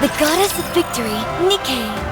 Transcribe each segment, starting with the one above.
The goddess of victory, NIKKE.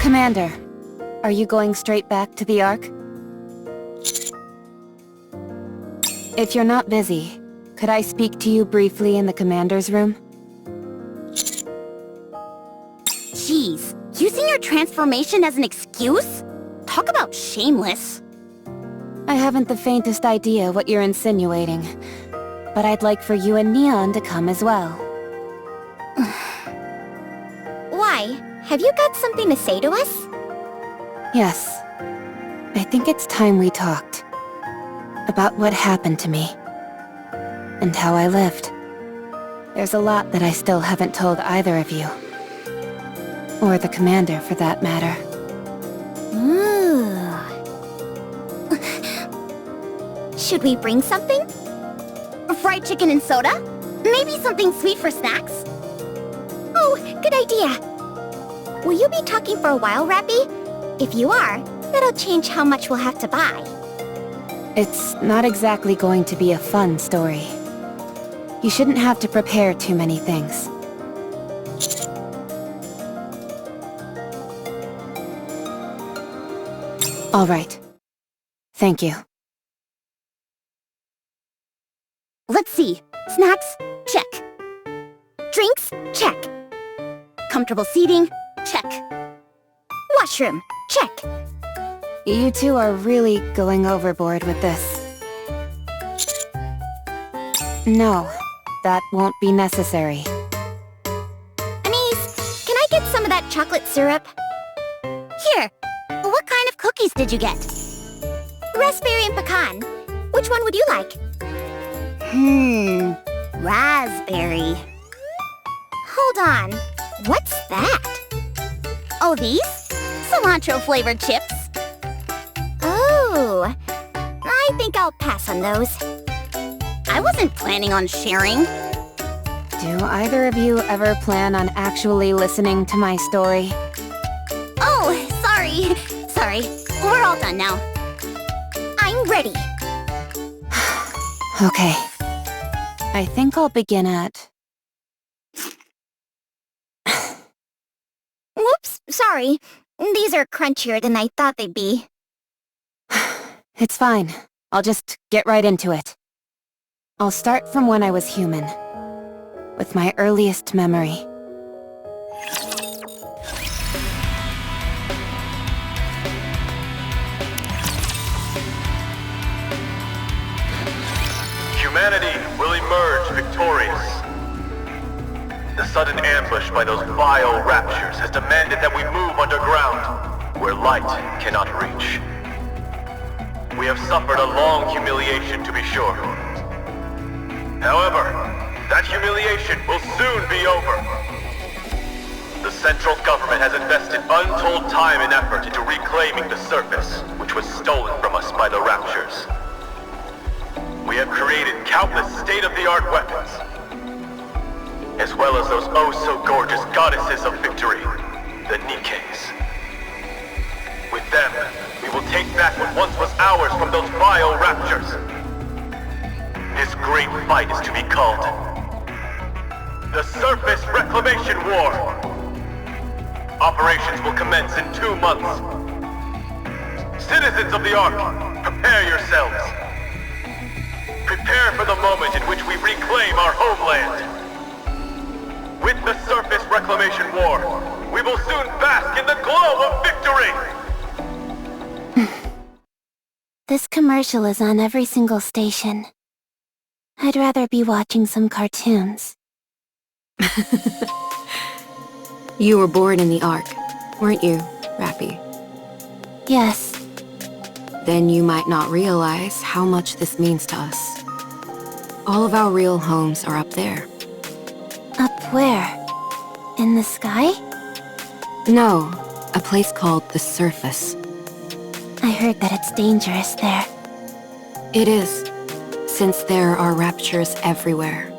Commander, are you going straight back to the Ark? If you're not busy, could I speak to you briefly in the Commander's room? Jeez, using your transformation as an excuse? Talk about shameless. I haven't the faintest idea what you're insinuating, but I'd like for you and Neon to come as well. Why? Have you got something to say to us? Yes. I think it's time we talked. About what happened to me. And how I lived. There's a lot that I still haven't told either of you. Or the Commander, for that matter. Ooh. Should we bring something? Fried chicken and soda? Maybe something sweet for snacks? Oh, good idea. Will you be talking for a while, Rappy? If you are, that'll change how much we'll have to buy. It's not exactly going to be a fun story. You shouldn't have to prepare too many things. All right. Thank you. Let's see. Snacks? Check. Drinks? Check. Comfortable seating? Check. Washroom? Check. You two are really going overboard with this. No, that won't be necessary. Anise, can I get some of that chocolate syrup? Here. What kind of cookies did you get? Raspberry and pecan. Which one would you like? Raspberry. Hold on. What's that? Oh, these? Cilantro-flavored chips. Oh, I think I'll pass on those. I wasn't planning on sharing. Do either of you ever plan on actually listening to my story? Oh, sorry. Sorry. We're all done now. I'm ready. Okay. I think I'll begin at... Whoops, sorry. These are crunchier than I thought they'd be. It's fine. I'll just get right into it. I'll start from when I was human. With my earliest memory. Humanity will emerge victorious. The sudden ambush by those vile raptures has demanded that we move underground, where light cannot reach. We have suffered a long humiliation, to be sure. However, that humiliation will soon be over. The central government has invested untold time and effort into reclaiming the surface, which was stolen from us by the raptures. We have created countless state-of-the-art weapons, as well as those oh-so-gorgeous goddesses of victory, the NIKKEs. back what once was ours from those vile raptures. This great fight is to be called the Surface Reclamation War. Operations will commence in 2 months. Citizens of the Ark, prepare yourselves. Prepare for the moment in which we reclaim our homeland. With the Surface Reclamation War, we will soon bask in the glow of victory! This commercial is on every single station. I'd rather be watching some cartoons. You were born in the Ark, weren't you, Rappy? Yes. Then you might not realize how much this means to us. All of our real homes are up there. Up where? In the sky? No, a place called the Surface. I heard that it's dangerous there. It is, since there are raptures everywhere.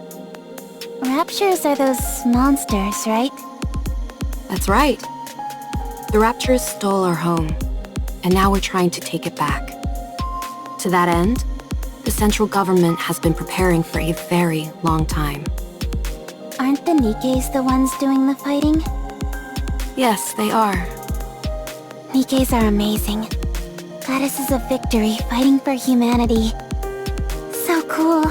Raptures are those monsters, right? That's right. The raptors stole our home, and now we're trying to take it back. To that end, the central government has been preparing for a very long time. Aren't the Nikkes the ones doing the fighting? Yes, they are. Nikkes are amazing. Goddesses of victory fighting for humanity. So cool.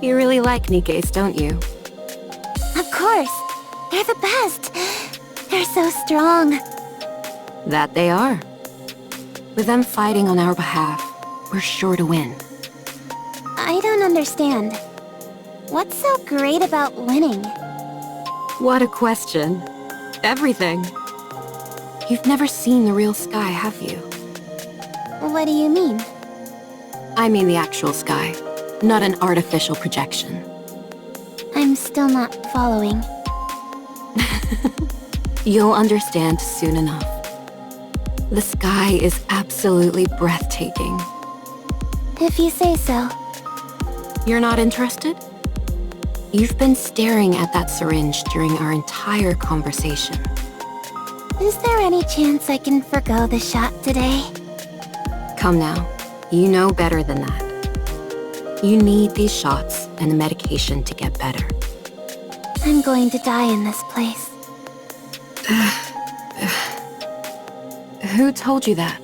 You really like Nikkes, don't you? Of course. They're the best. They're so strong. That they are. With them fighting on our behalf, we're sure to win. I don't understand. What's so great about winning? What a question. Everything. You've never seen the real sky, have you? What do you mean? I mean the actual sky, not an artificial projection. I'm still not following. You'll understand soon enough. The sky is absolutely breathtaking. If you say so. You're not interested? You've been staring at that syringe during our entire conversation. Is there any chance I can forgo the shot today? Come now, you know better than that. You need these shots and the medication to get better. I'm going to die in this place. Who told you that?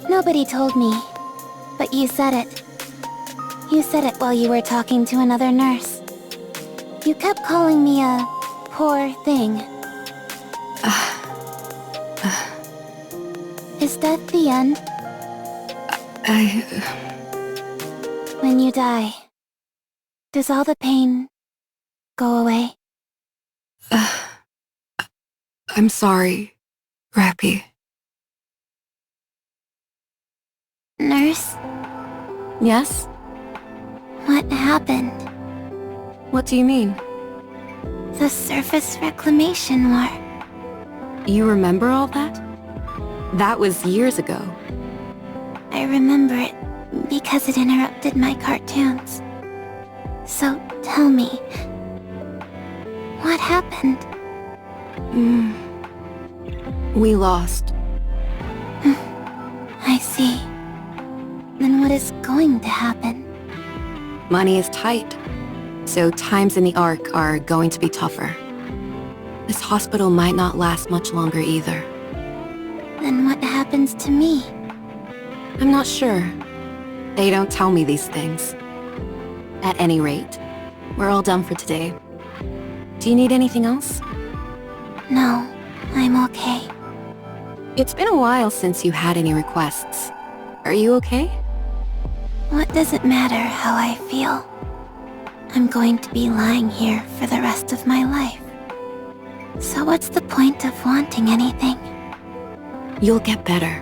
Nobody told me, but you said it. You said it while you were talking to another nurse. You kept calling me a poor thing. Is death the end? When you die, does all the pain go away? I'm sorry, Rappy. Nurse, Yes? what happened? What do you mean? The Surface Reclamation War. You remember all that? That was years ago. I remember it because it interrupted my cartoons. So tell me, what happened? We lost. I see. Then what is going to happen? Money is tight, so times in the Ark are going to be tougher. This hospital might not last much longer either. Then what happens to me? I'm not sure. They don't tell me these things. At any rate, we're all done for today. Do you need anything else? No, I'm okay. It's been a while since you had any requests. Are you okay? What does it matter how I feel? I'm going to be lying here for the rest of my life. So what's the point of wanting anything? You'll get better.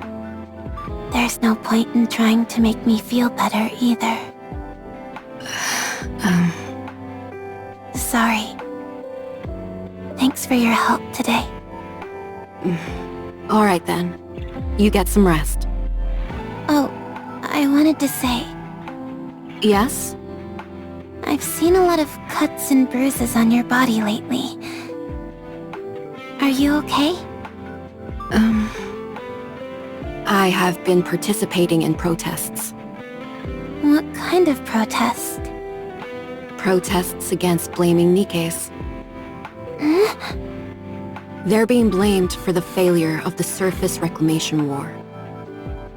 There's no point in trying to make me feel better either. Sorry. Thanks for your help today. All right then. You get some rest. Oh, I wanted to say, Yes? I've seen a lot of cuts and bruises on your body lately. Are you okay? I have been participating in protests. What kind of protest? Protests against blaming Nikkes. They're being blamed for the failure of the surface reclamation war.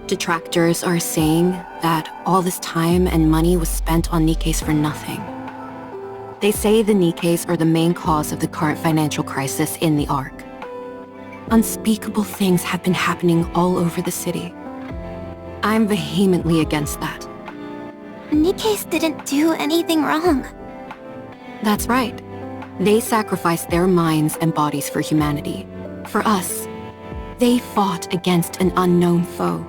Detractors are saying that all this time and money was spent on Nikkes for nothing. They say the Nikkes are the main cause of the current financial crisis in the Ark. Unspeakable things have been happening all over the city. I'm vehemently against that. Nikkes didn't do anything wrong. That's right. They sacrificed their minds and bodies for humanity. For us. They fought against an unknown foe.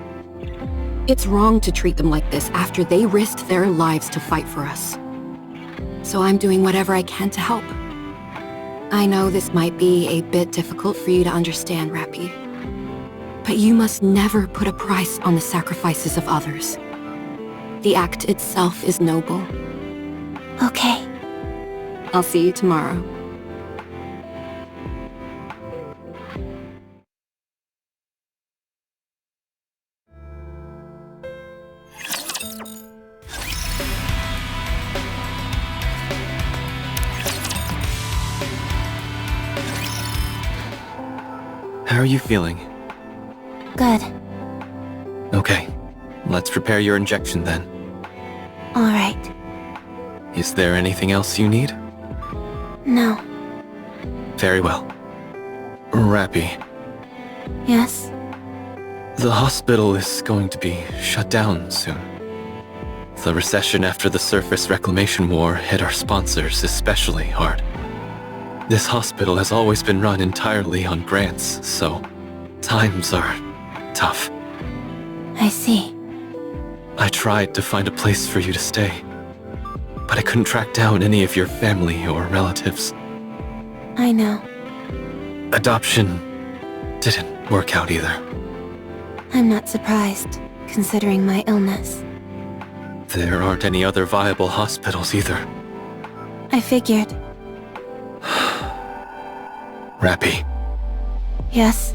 It's wrong to treat them like this after they risked their lives to fight for us. So I'm doing whatever I can to help. I know this might be a bit difficult for you to understand, Rappy. But you must never put a price on the sacrifices of others. The act itself is noble. Okay. I'll see you tomorrow. How are you feeling? Good. Okay, let's prepare your injection then. All right. Is there anything else you need? No. Very well. Rappy, Yes? the hospital is going to be shut down soon. The recession after the surface reclamation war hit our sponsors especially hard. This hospital has always been run entirely on grants, so times are tough. I see. I tried to find a place for you to stay, but I couldn't track down any of your family or relatives. I know. Adoption didn't work out either. I'm not surprised, considering my illness. There aren't any other viable hospitals either. I figured. Rappy, Yes?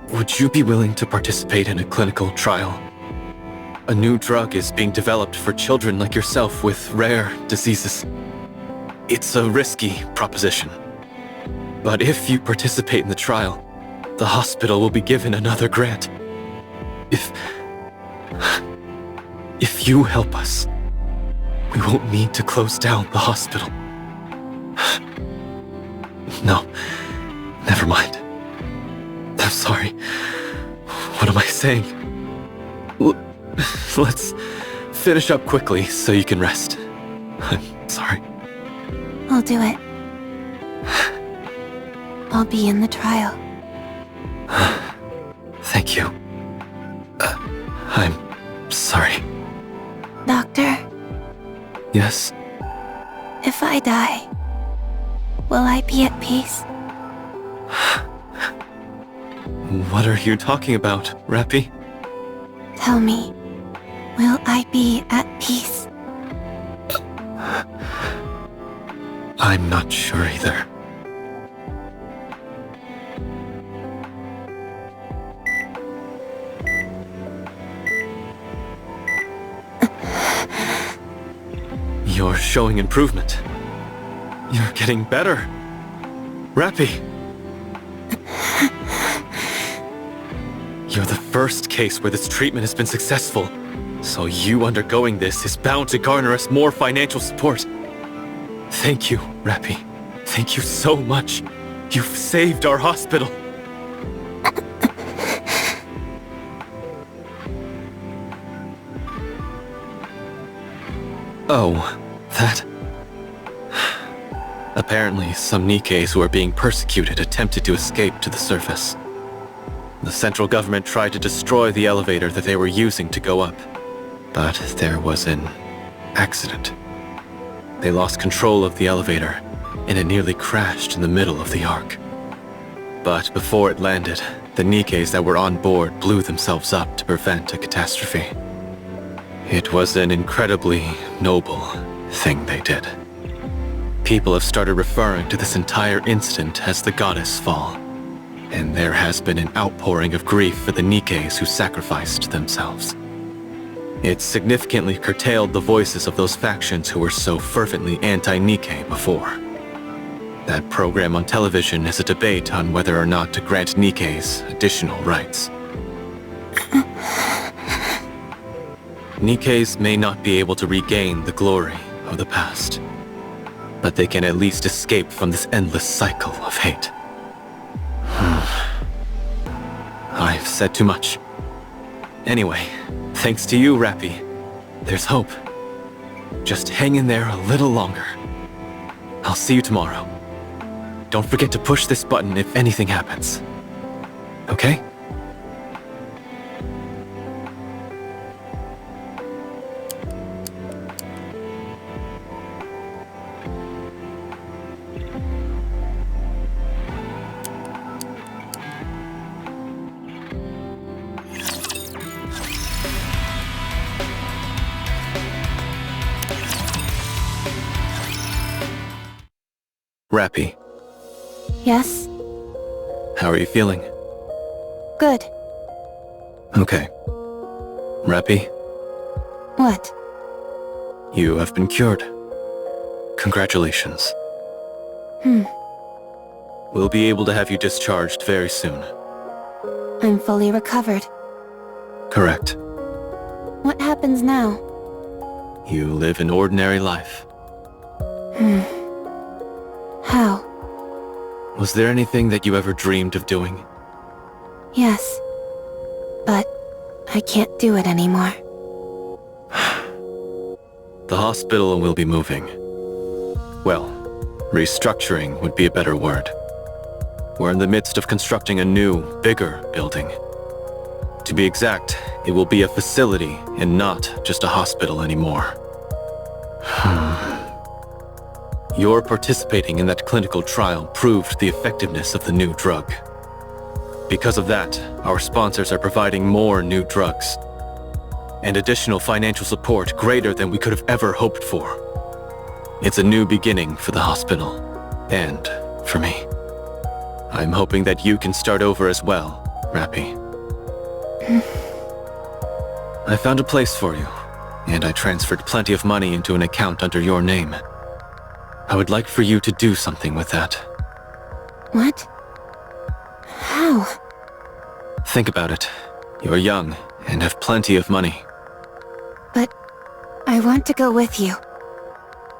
would you be willing to participate in a clinical trial? A new drug is being developed for children like yourself with rare diseases. It's a risky proposition. But if you participate in the trial, the hospital will be given another grant. If you help us, we won't need to close down the hospital. No, never mind. I'm sorry. What am I saying? Let's finish up quickly so you can rest. I'm sorry. I'll do it. I'll be in the trial. Thank you. I'm sorry. Doctor, Yes? if I die, will I be at peace? What are you talking about, Rappy? Tell me, will I be at peace? I'm not sure either. You're showing improvement. You're getting better. Rappy! You're the first case where this treatment has been successful, so you undergoing this is bound to garner us more financial support. Thank you, Rappy. Thank you so much. You've saved our hospital. Oh, that... Apparently, some Nikkes who are being persecuted attempted to escape to the surface. The central government tried to destroy the elevator that they were using to go up, but there was an accident. They lost control of the elevator, and it nearly crashed in the middle of the Ark. But before it landed, the Nikkes that were on board blew themselves up to prevent a catastrophe. It was an incredibly noble thing they did. People have started referring to this entire incident as the Goddess Fall, and there has been an outpouring of grief for the Nikkes who sacrificed themselves. It's significantly curtailed the voices of those factions who were so fervently anti-Nikke before. That program on television is a debate on whether or not to grant Nikkes additional rights. Nikkes may not be able to regain the glory of the past, but they can at least escape from this endless cycle of hate. I've said too much. Anyway, thanks to you, Rappy, there's hope. Just hang in there a little longer. I'll see you tomorrow. Don't forget to push this button if anything happens. Okay? Rappy, Yes? how are you feeling? Good. Okay. Rappy, What? you have been cured. Congratulations. We'll be able to have you discharged very soon. I'm fully recovered. Correct. What happens now? You live an ordinary life. How? Was there anything that you ever dreamed of doing? Yes. But I can't do it anymore. The hospital will be moving. Well, restructuring would be a better word. We're in the midst of constructing a new, bigger building. To be exact, it will be a facility and not just a hospital anymore. Your participating in that clinical trial proved the effectiveness of the new drug. Because of that, our sponsors are providing more new drugs and additional financial support greater than we could have ever hoped for. It's a new beginning for the hospital, and for me. I'm hoping that you can start over as well, Rappy. I found a place for you, and I transferred plenty of money into an account under your name. I would like for you to do something with that. What? How? Think about it. You're young and have plenty of money. But I want to go with you.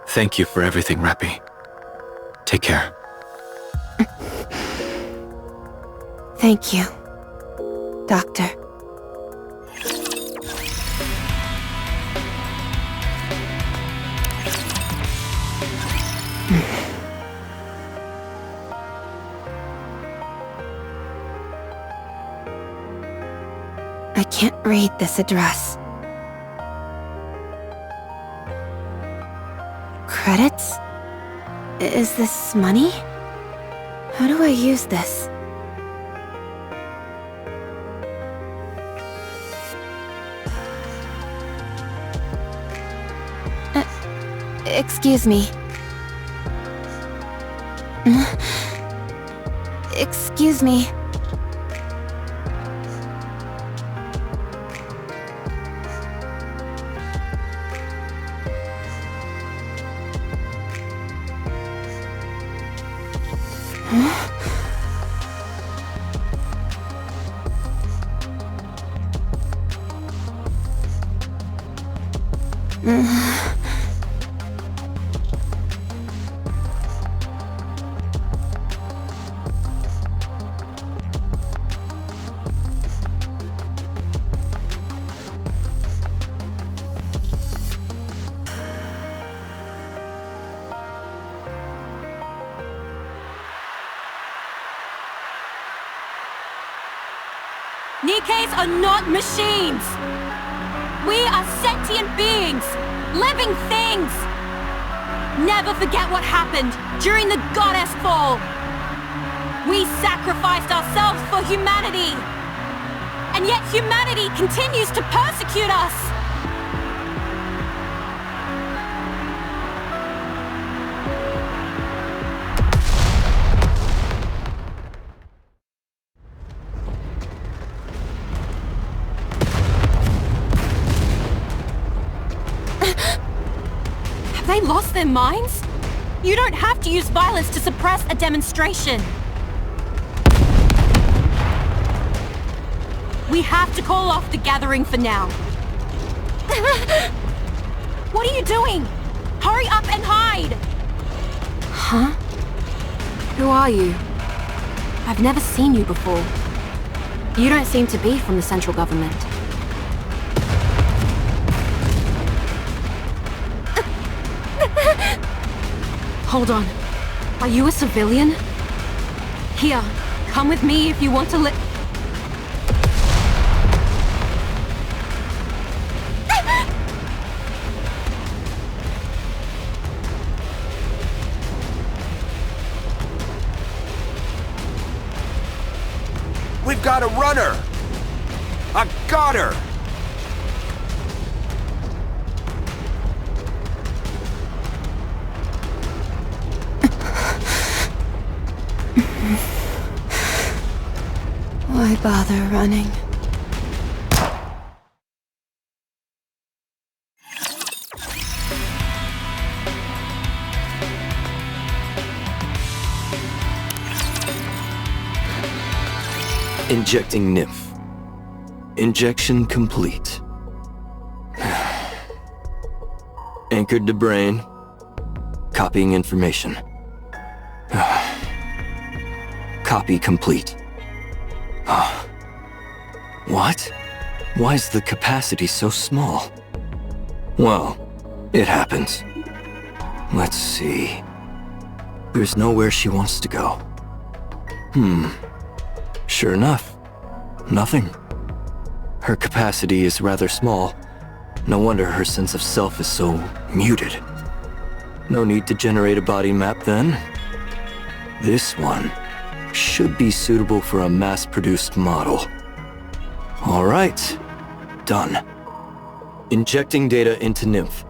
Thank you for everything, Rappy. Take care. Thank you, Doctor. I can't read this address. Credits? Is this money? How do I use this? Excuse me. Excuse me. Nikkes are not machines! We are sentient beings! Living things! Never forget what happened during the Goddess Fall! We sacrificed ourselves for humanity! And yet humanity continues to persecute us! their minds? You don't have to use violence to suppress a demonstration. We have to call off the gathering for now. What are you doing? Hurry up and hide! Huh? Who are you? I've never seen you before. You don't seem to be from the central government. Hold on. Are you a civilian? Here, come with me if you want to We've got a runner! I got her! Why bother running? Injecting nymph. Injection complete. Anchored to brain. Copying information. Copy complete. What? Why is the capacity so small? Well, it happens. Let's see. There's nowhere she wants to go. Sure enough. Nothing. Her capacity is rather small. No wonder her sense of self is so muted. No need to generate a body map then. This one should be suitable for a mass-produced model. All right. Done. Injecting data into nymph.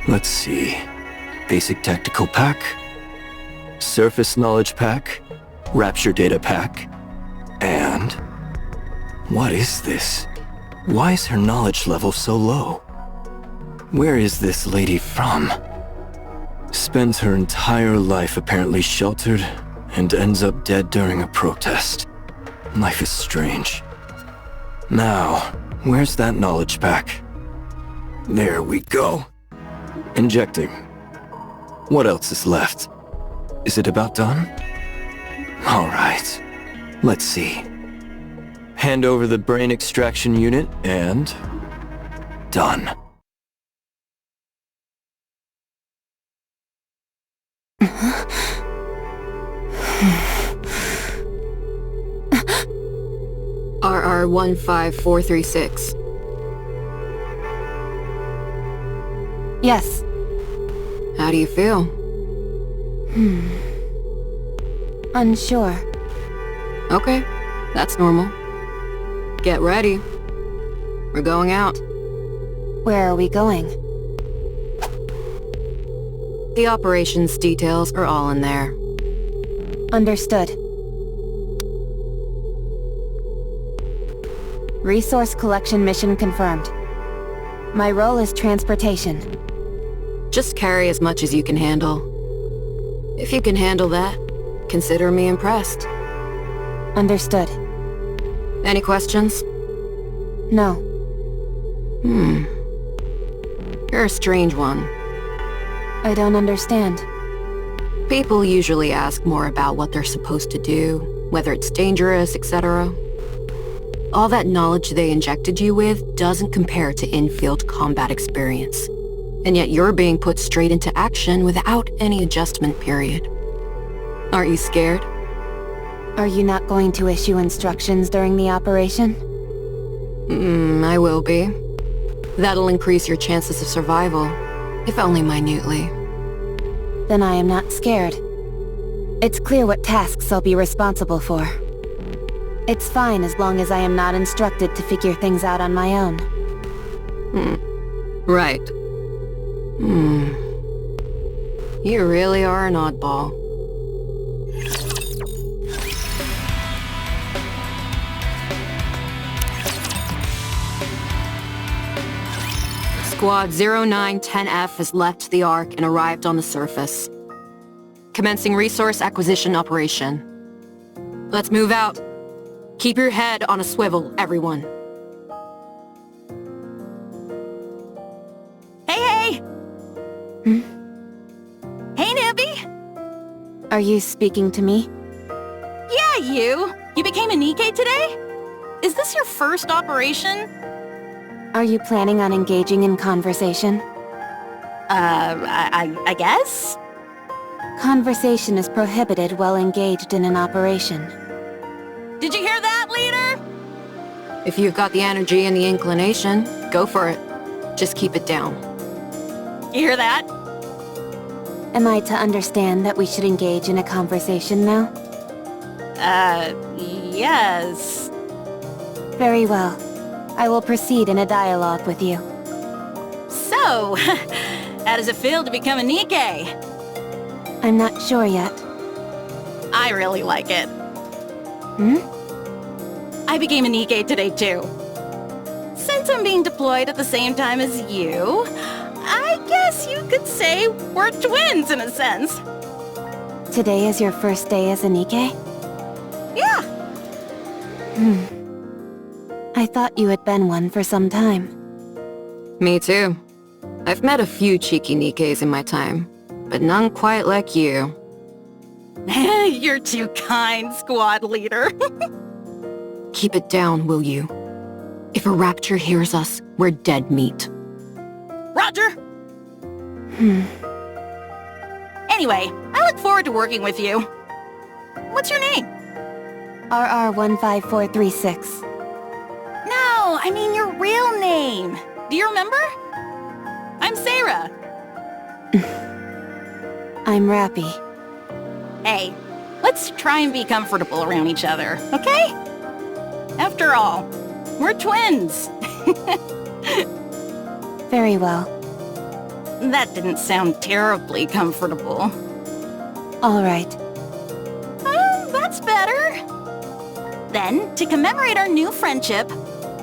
Let's see. Basic tactical pack. Surface knowledge pack. Rapture data pack. And... what is this? Why is her knowledge level so low? Where is this lady from? Spends her entire life apparently sheltered and ends up dead during a protest. Life is strange. Now, where's that knowledge pack? There we go. Injecting. What else is left? Is it about done? All right. Let's see. Hand over the brain extraction unit and... done. RR15436. Yes. How do you feel? Unsure. Okay, that's normal. Get ready. We're going out. Where are we going? The operations details are all in there. Understood. Resource collection mission confirmed. My role is transportation. Just carry as much as you can handle. If you can handle that, consider me impressed. Understood. Any questions? No. You're a strange one. I don't understand. People usually ask more about what they're supposed to do, whether it's dangerous, etc. All that knowledge they injected you with doesn't compare to in-field combat experience. And yet you're being put straight into action without any adjustment period. Aren't you scared? Are you not going to issue instructions during the operation? I will be. That'll increase your chances of survival, if only minutely. Then I am not scared. It's clear what tasks I'll be responsible for. It's fine as long as I am not instructed to figure things out on my own. Right. You really are an oddball. Squad 0910F has left the Ark and arrived on the surface. Commencing resource acquisition operation. Let's move out. Keep your head on a swivel, everyone. Hey! Hmm? Hey, newbie! Are you speaking to me? Yeah, you! You became a NIKKE today? Is this your first operation? Are you planning on engaging in conversation? I guess? Conversation is prohibited while engaged in an operation. Did you hear that, leader? If you've got the energy and the inclination, go for it. Just keep it down. You hear that? Am I to understand that we should engage in a conversation now? Yes. Very well. I will proceed in a dialogue with you. So, how does it feel to become a NIKKE? I'm not sure yet. I really like it. Hmm? I became a NIKKE today, too. Since I'm being deployed at the same time as you, I guess you could say we're twins in a sense. Today is your first day as a NIKKE? Yeah. I thought you had been one for some time. Me too. I've met a few cheeky NIKKEs in my time, but none quite like you. You're too kind, squad leader. Keep it down, will you? If a rapture hears us, we're dead meat. Roger! Anyway, I look forward to working with you. What's your name? RR15436. No, I mean your real name. Do you remember? I'm Sarah. I'm Rappy. Hey, let's try and be comfortable around each other, okay? After all, we're twins. Very well. That didn't sound terribly comfortable. All right. Oh, that's better. Then, to commemorate our new friendship,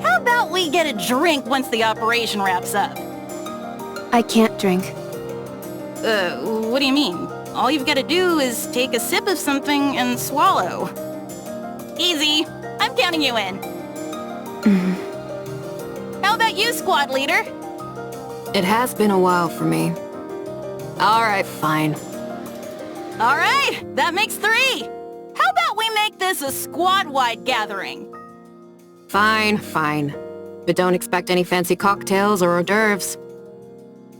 how about we get a drink once the operation wraps up? I can't drink. What do you mean? All you've got to do is take a sip of something and swallow. Easy. I'm counting you in. How about you, squad leader? It has been a while for me. All right, fine. All right, that makes 3. How about we make this a squad-wide gathering? Fine. But don't expect any fancy cocktails or hors d'oeuvres.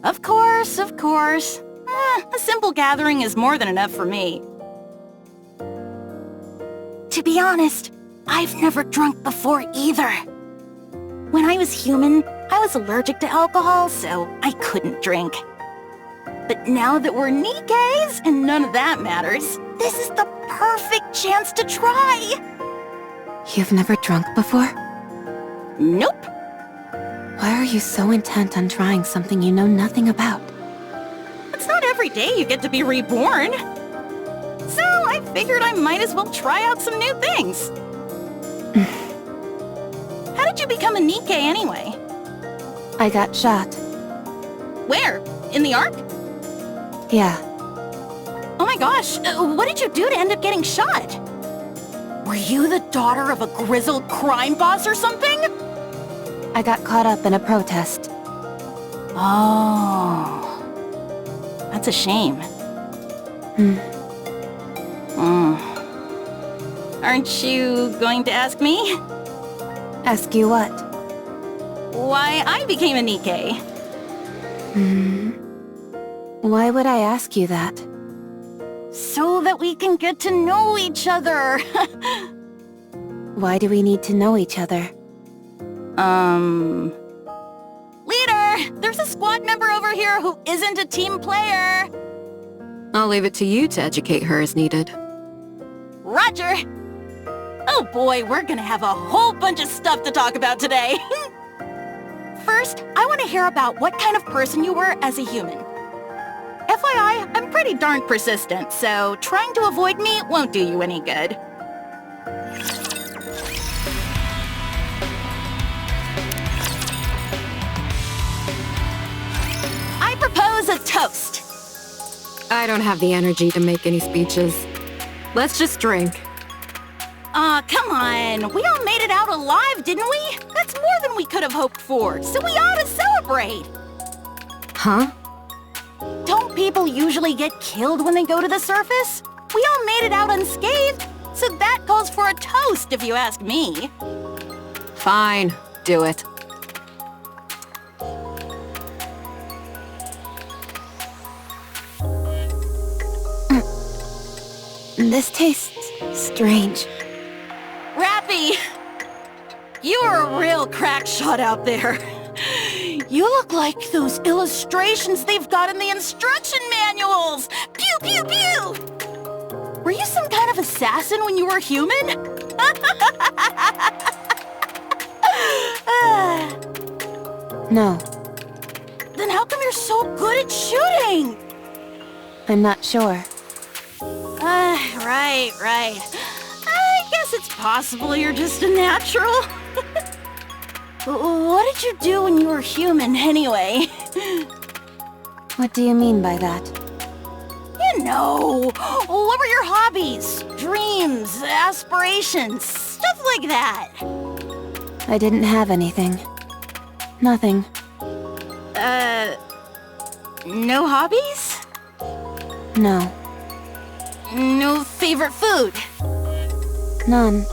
Of course. A simple gathering is more than enough for me. To be honest, I've never drunk before either. When I was human, I was allergic to alcohol, so I couldn't drink. But now that we're NIKKEs and none of that matters, this is the perfect chance to try. You've never drunk before? Nope. Why are you so intent on trying something you know nothing about? It's not every day you get to be reborn. So I figured I might as well try out some new things. How did you become a NIKKE anyway? I got shot. Where? In the Ark? Yeah. Oh my gosh, what did you do to end up getting shot? Were you the daughter of a grizzled crime boss or something? I got caught up in a protest. Oh. That's a shame. Aren't you going to ask me? Ask you what? Why I became a NIKKE. Why would I ask you that? So that we can get to know each other. Why do we need to know each other? Leader, there's a squad member over here who isn't a team player. I'll leave it to you to educate her as needed. Roger. Oh boy, we're gonna have a whole bunch of stuff to talk about today. First, I want to hear about what kind of person you were as a human. FYI, I'm pretty darn persistent, so trying to avoid me won't do you any good. propose a toast. I don't have the energy to make any speeches. Let's just drink. Aw, come on. We all made it out alive, didn't we? That's more than we could have hoped for, so we ought to celebrate. Huh? Don't people usually get killed when they go to the surface? We all made it out unscathed, so that calls for a toast, if you ask me. Fine, do it. This tastes strange. Rappy! You are a real crack shot out there. You look like those illustrations they've got in the instruction manuals! Pew, pew, pew! Were you some kind of assassin when you were human? No, Then how come you're so good at shooting? I'm not sure. Right. I guess it's possible you're just a natural. What did you do when you were human, anyway? What do you mean by that? You know, what were your hobbies, dreams, aspirations, stuff like that? I didn't have anything. Nothing. No hobbies? No. No favorite food? None.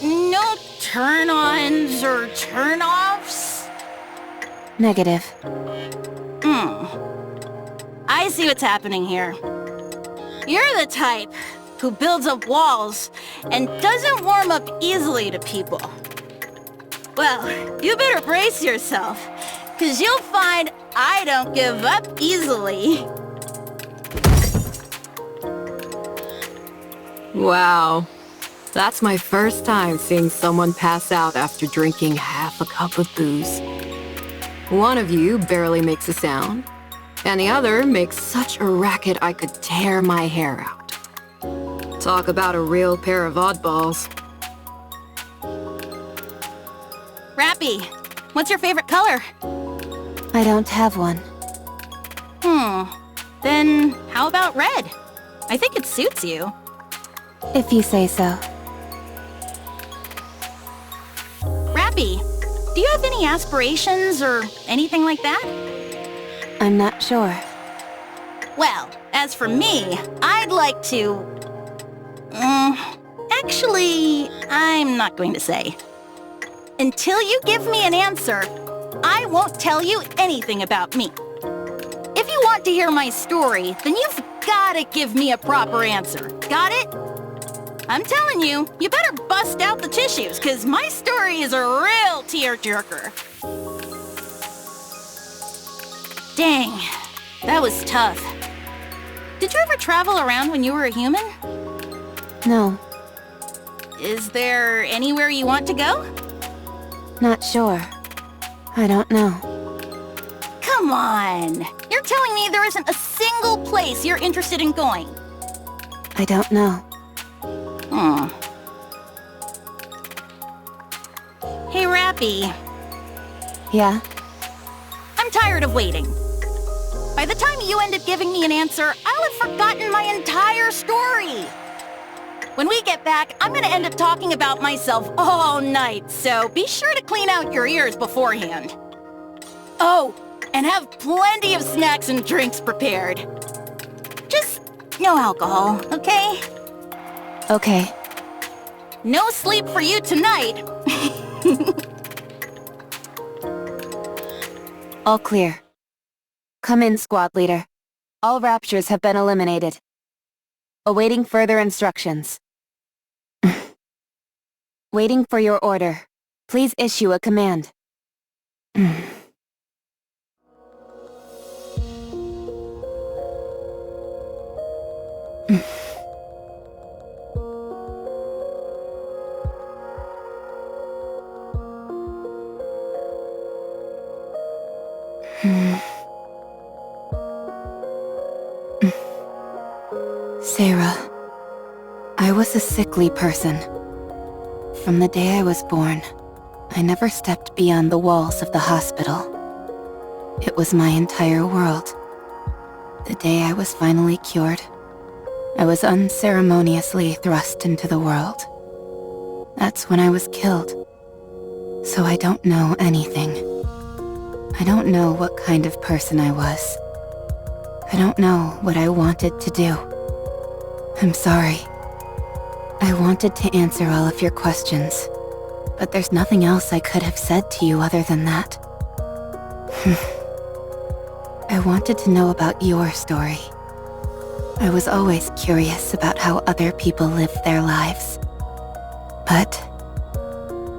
No turn-ons or turn-offs? Negative. I see what's happening here. You're the type who builds up walls and doesn't warm up easily to people. Well, you better brace yourself, 'cause you'll find I don't give up easily. Wow. That's my first time seeing someone pass out after drinking half a cup of booze. One of you barely makes a sound, and the other makes such a racket I could tear my hair out. Talk about a real pair of oddballs. Rappy, what's your favorite color? I don't have one. Then how about red? I think it suits you. If you say so. Rappy, do you have any aspirations or anything like that? I'm not sure. Well, as for me, I'd like to... actually, I'm not going to say. Until you give me an answer, I won't tell you anything about me. If you want to hear my story, then you've gotta give me a proper answer. Got it? I'm telling you, you better bust out the tissues, 'cause my story is a real tearjerker. Dang, that was tough. Did you ever travel around when you were a human? No, Is there anywhere you want to go? not sure. I don't know. Come on! You're telling me there isn't a single place you're interested in going? I don't know. Hey, Rappy. Yeah? I'm tired of waiting. By the time you end up giving me an answer, I'll have forgotten my entire story. When we get back, I'm gonna end up talking about myself all night, so be sure to clean out your ears beforehand. Oh, and have plenty of snacks and drinks prepared. Just no alcohol, okay? Okay. No sleep for you tonight. All clear. Come in, squad leader. All raptures have been eliminated. Awaiting further instructions. Waiting for your order. Please issue a command. Sarah, I was a sickly person. From the day I was born, I never stepped beyond the walls of the hospital. It was my entire world. The day I was finally cured, I was unceremoniously thrust into the world. That's when I was killed. So I don't know anything. I don't know what kind of person I was. I don't know what I wanted to do. I'm sorry. I wanted to answer all of your questions, but there's nothing else I could have said to you other than that. I wanted to know about your story. I was always curious about how other people live their lives. But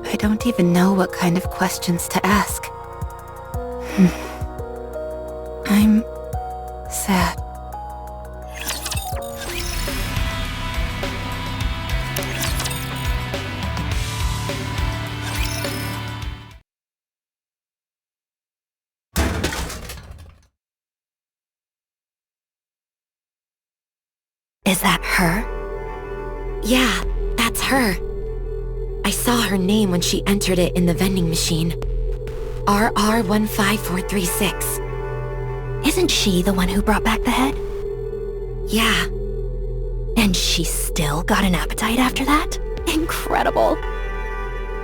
I don't even know what kind of questions to ask. I'm sad. Is that her? Yeah, that's her. I saw her name when she entered it in the vending machine. RR15436. Isn't she the one who brought back the head? Yeah. And she still got an appetite after that? Incredible.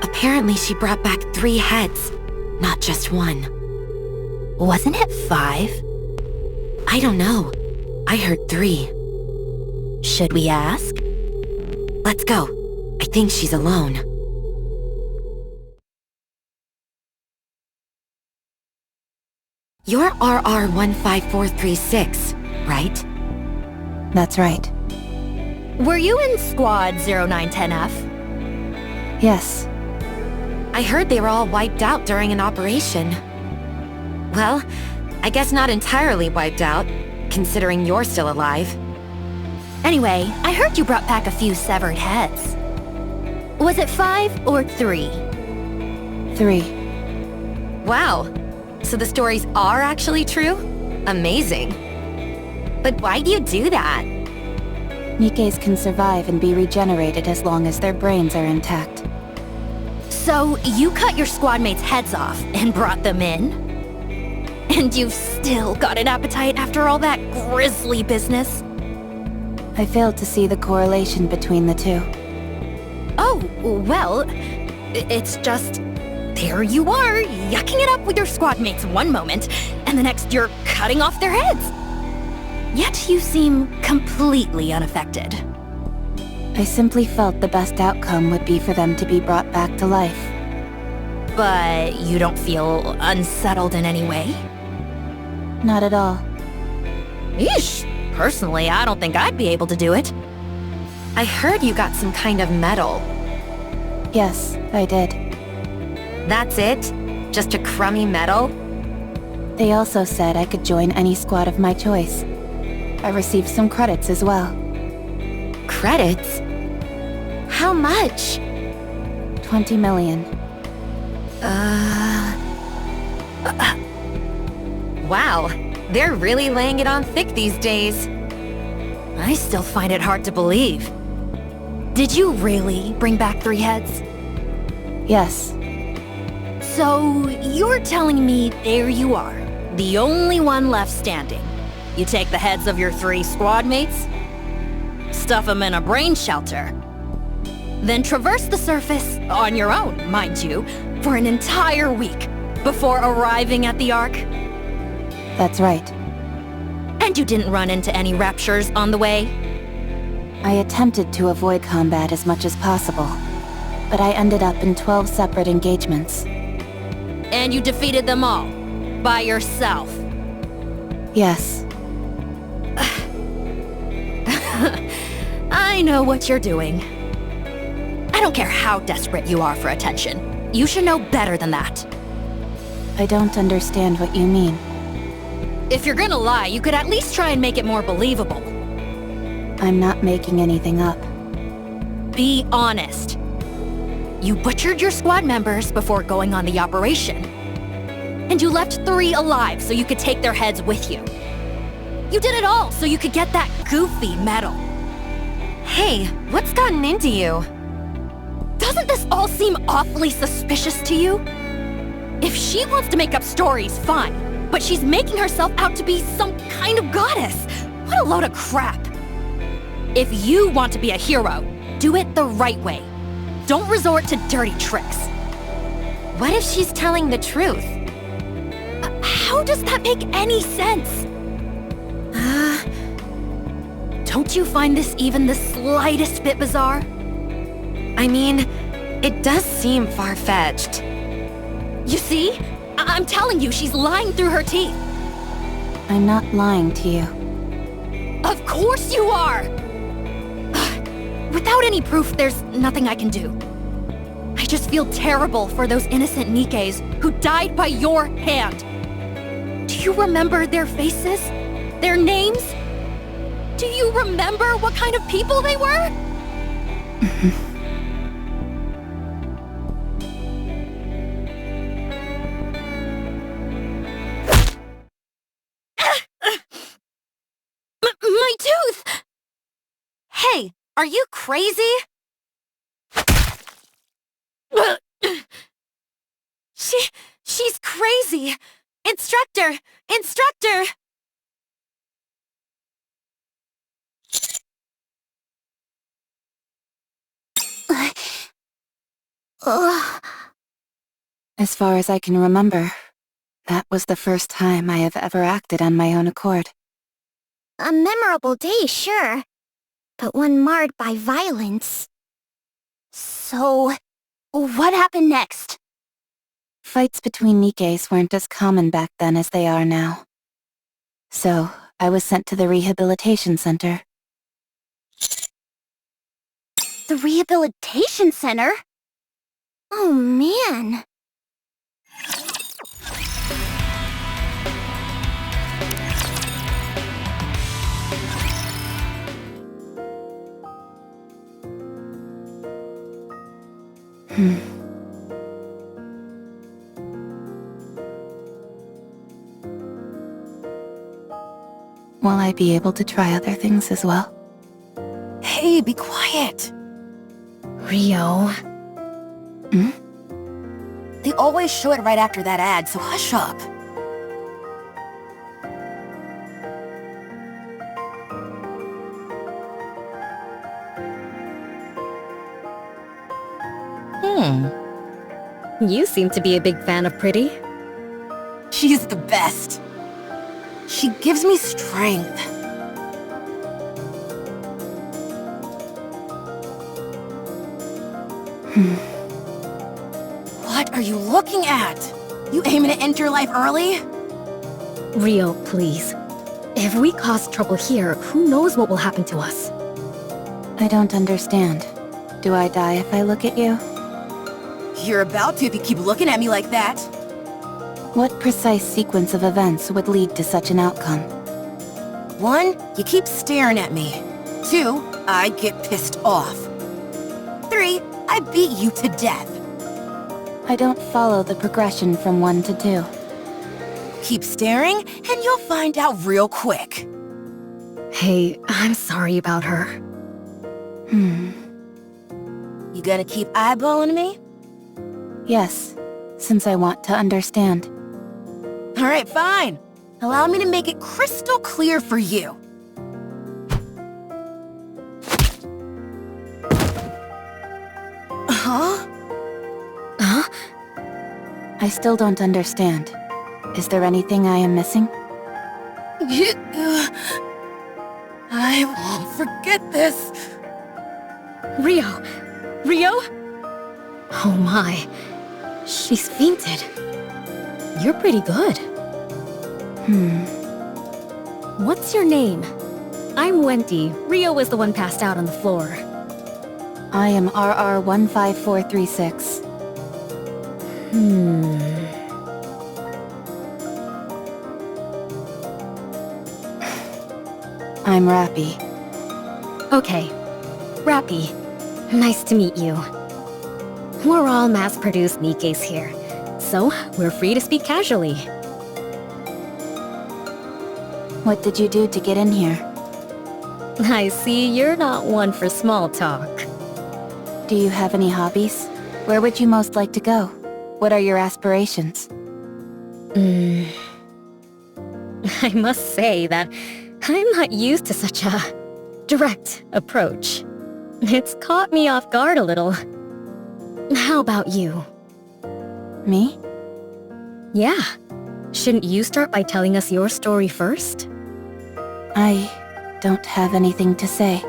Apparently she brought back 3 heads, not just 1. Wasn't it 5? I don't know. I heard 3. Should we ask? Let's go. I think she's alone. You're RR15436, right? That's right. Were you in Squad 0910F? Yes. I heard they were all wiped out during an operation. Well, I guess not entirely wiped out, considering you're still alive. Anyway, I heard you brought back a few severed heads. Was it 5 or 3? 3. Wow. So the stories are actually true? Amazing. But why do you do that? Nikke's can survive and be regenerated as long as their brains are intact. So you cut your squad mates' heads off and brought them in? And you've still got an appetite after all that grisly business? I failed to see the correlation between the two. Oh, well, it's just... There you are, yucking it up with your squad mates one moment, and the next you're cutting off their heads. Yet you seem completely unaffected. I simply felt the best outcome would be for them to be brought back to life. But you don't feel unsettled in any way? Not at all. Eesh, personally, I don't think I'd be able to do it. I heard you got some kind of medal. Yes, I did. That's it? Just a crummy medal? They also said I could join any squad of my choice. I received some credits as well. Credits? How much? 20 million. Wow, they're really laying it on thick these days. I still find it hard to believe. Did you really bring back 3 heads? Yes. So, you're telling me there you are, the only one left standing. You take the heads of your 3 squad mates, stuff them in a brain shelter, then traverse the surface, on your own, mind you, for an entire week before arriving at the Ark? That's right. And you didn't run into any raptures on the way? I attempted to avoid combat as much as possible, but I ended up in 12 separate engagements. And you defeated them all, by yourself? Yes. I know what you're doing. I don't care how desperate you are for attention. You should know better than that. I don't understand what you mean. If you're gonna lie, you could at least try and make it more believable. I'm not making anything up. Be honest. You butchered your squad members before going on the operation. And you left 3 alive so you could take their heads with you. You did it all so you could get that goofy medal. Hey, what's gotten into you? Doesn't this all seem awfully suspicious to you? If she wants to make up stories, fine. but she's making herself out to be some kind of goddess. What a load of crap. If you want to be a hero, do it the right way. Don't resort to dirty tricks. What if she's telling the truth? How does that make any sense? Don't you find this even the slightest bit bizarre? I mean, it does seem far-fetched. You see? I'm telling you, she's lying through her teeth. I'm not lying to you. Of course you are! Without any proof, there's nothing I can do. I just feel terrible for those innocent Nikkes who died by your hand. Do you remember their faces? Their names? Do you remember what kind of people they were? My tooth! Hey, are you crazy? She's crazy! Instructor! Instructor! As far as I can remember, that was the first time I have ever acted on my own accord. A memorable day, sure. But one marred by violence. So, what happened next? Fights between Nikkes weren't as common back then as they are now. So, I was sent to the rehabilitation center. The rehabilitation center? Oh man. Will I be able to try other things as well? Hey, be quiet! Rio. They always show it right after that ad, so hush up. You seem to be a big fan of Pretty. She's the best. She gives me strength. What are you looking at? You aiming to end your life early? Rio, please. If we cause trouble here, who knows what will happen to us? I don't understand. Do I die if I look at you? You're about to if you keep looking at me like that. What precise sequence of events would lead to such an outcome? 1, you keep staring at me. 2, I get pissed off. 3, I beat you to death. I don't follow the progression from 1 to 2. Keep staring, and you'll find out real quick. Hey, I'm sorry about her. You gonna keep eyeballing me? Yes, since I want to understand. Alright, fine. Allow me to make it crystal clear for you. Huh? I still don't understand. Is there anything I am missing? I won't forget this. Rio! Rio? Oh my. She's fainted. You're pretty good. What's your name? I'm Wendy. Rio was the one passed out on the floor. I am RR15436. I'm Rappy. Okay. Rappy. Nice to meet you. We're all mass-produced Nikkes here, so we're free to speak casually. What did you do to get in here? I see you're not one for small talk. Do you have any hobbies? Where would you most like to go? What are your aspirations? I must say that I'm not used to such a direct approach. It's caught me off guard a little. How about you? Me? Yeah. Shouldn't you start by telling us your story first? I don't have anything to say.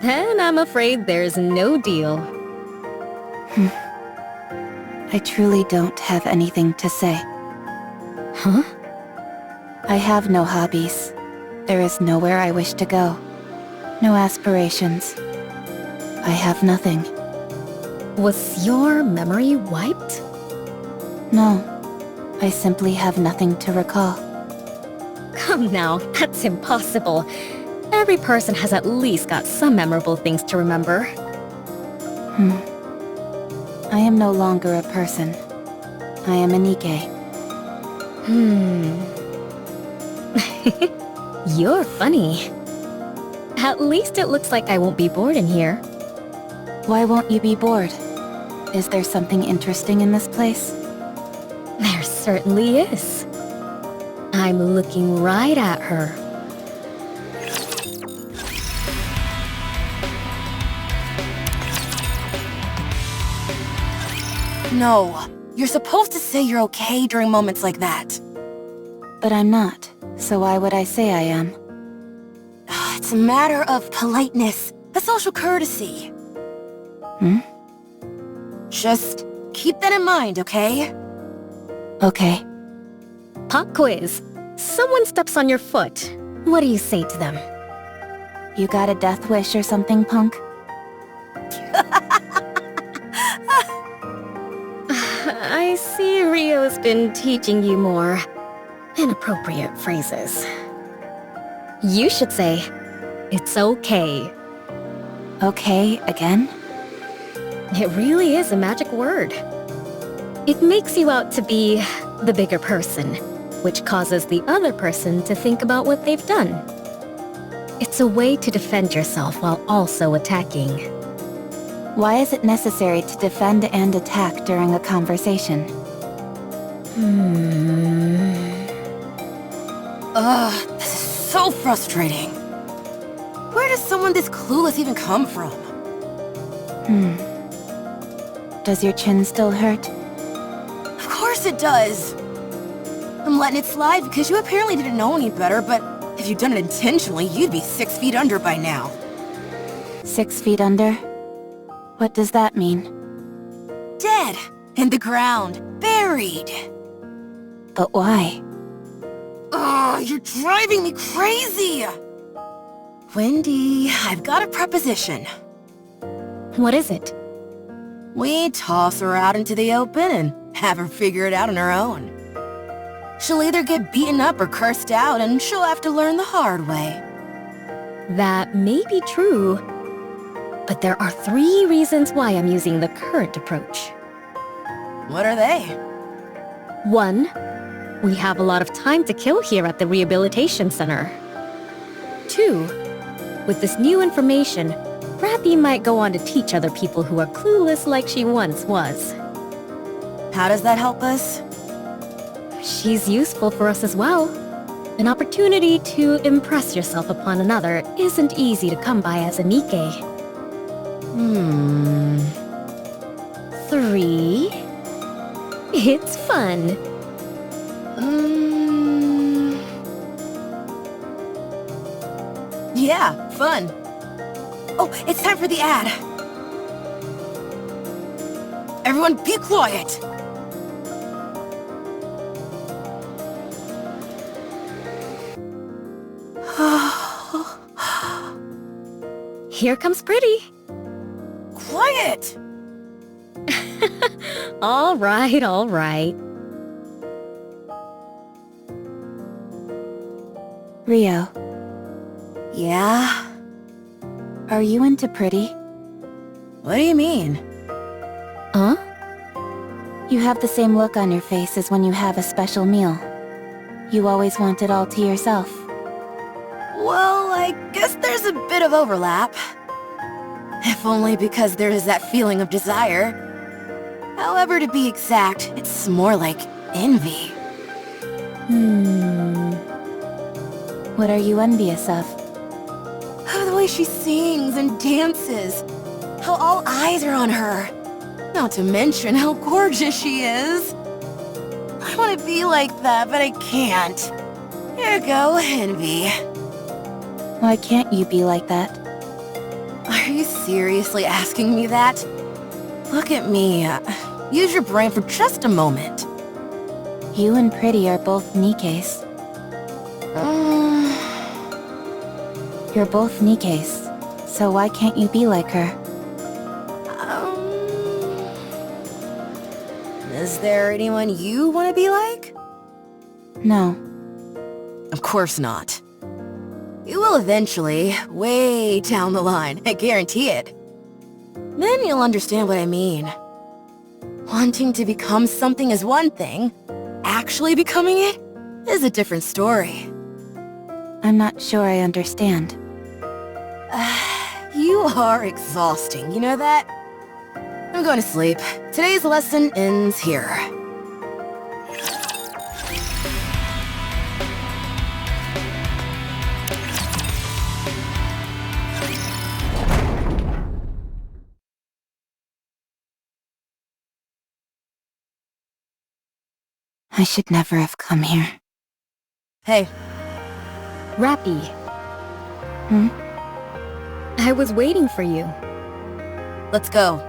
Then I'm afraid there's no deal. I truly don't have anything to say. Huh? I have no hobbies. There is nowhere I wish to go. No aspirations. I have nothing. Was your memory wiped? No. I simply have nothing to recall. Come now, that's impossible. Every person has at least got some memorable things to remember. I am no longer a person. I am a Nikke. You're funny. At least it looks like I won't be bored in here. Why won't you be bored? Is there something interesting in this place? There certainly is. I'm looking right at her. No, you're supposed to say you're okay during moments like that. But I'm not, so why would I say I am? It's a matter of politeness, a social courtesy. Just keep that in mind, okay? Okay. Pop quiz. Someone steps on your foot. What do you say to them? You got a death wish or something, punk? I see Rio's been teaching you more inappropriate phrases. You should say, "It's okay." Okay, again? It really is a magic word. It makes you out to be the bigger person, which causes the other person to think about what they've done. It's a way to defend yourself while also attacking. Why is it necessary to defend and attack during a conversation? Ugh, this is so frustrating. Where does someone this clueless even come from? Does your chin still hurt? Of course it does. I'm letting it slide because you apparently didn't know any better, but if you'd done it intentionally, you'd be 6 feet under by now. 6 feet under? What does that mean? Dead. In the ground. Buried. But why? Ugh, you're driving me crazy! Wendy, I've got a proposition. What is it? We toss her out into the open and have her figure it out on her own. She'll either get beaten up or cursed out, and she'll have to learn the hard way. That may be true, but there are 3 reasons why I'm using the current approach. What are they? 1, we have a lot of time to kill here at the rehabilitation center. 2, with this new information, Rappy might go on to teach other people who are clueless like she once was. How does that help us? She's useful for us as well. An opportunity to impress yourself upon another isn't easy to come by as a Nikke. 3, it's fun. Yeah, fun. Oh, it's time for the ad. Everyone be quiet. Here comes Pretty. Quiet! All right, all right. Rio, Yeah? are you into Pretty? What do you mean? Huh? You have the same look on your face as when you have a special meal. You always want it all to yourself. Well, I guess there's a bit of overlap. If only because there is that feeling of desire. However, to be exact, it's more like envy. What are you envious of? Oh, the way she sings and dances. How all eyes are on her. Not to mention how gorgeous she is. I want to be like that, but I can't. Here you go, envy. Why can't you be like that? Are you seriously asking me that? Look at me. Use your brain for just a moment. You and Pretty are both Nikke's. You're both Nikke's, so why can't you be like her? Is there anyone you want to be like? No. Of course not. You will eventually, way down the line, I guarantee it. Then you'll understand what I mean. Wanting to become something is one thing. Actually becoming it is a different story. I'm not sure I understand. You are exhausting, you know that? I'm going to sleep. Today's lesson ends here. I should never have come here. Hey. Rappy. I was waiting for you. Let's go.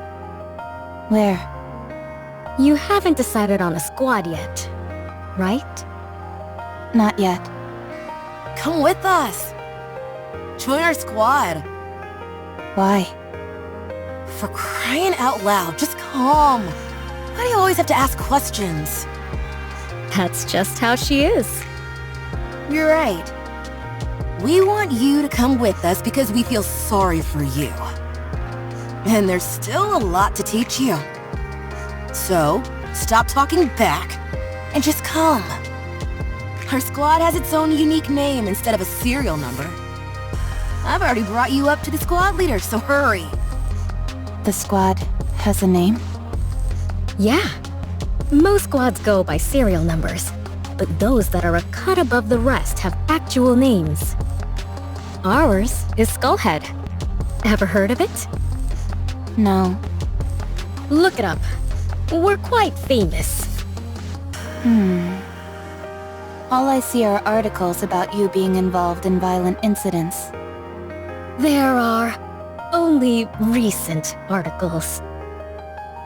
Where? You haven't decided on a squad yet, right? Not yet. Come with us. Join our squad. Why? For crying out loud, just come. Why do you always have to ask questions? That's just how she is. You're right. We want you to come with us because we feel sorry for you. And there's still a lot to teach you. So, stop talking back and just come. Our squad has its own unique name instead of a serial number. I've already brought you up to the squad leader, so hurry. The squad has a name? Yeah. Most squads go by serial numbers, but those that are a cut above the rest have actual names. Ours is Skullhead. Ever heard of it? No. Look it up. We're quite famous. All I see are articles about you being involved in violent incidents. There are only recent articles.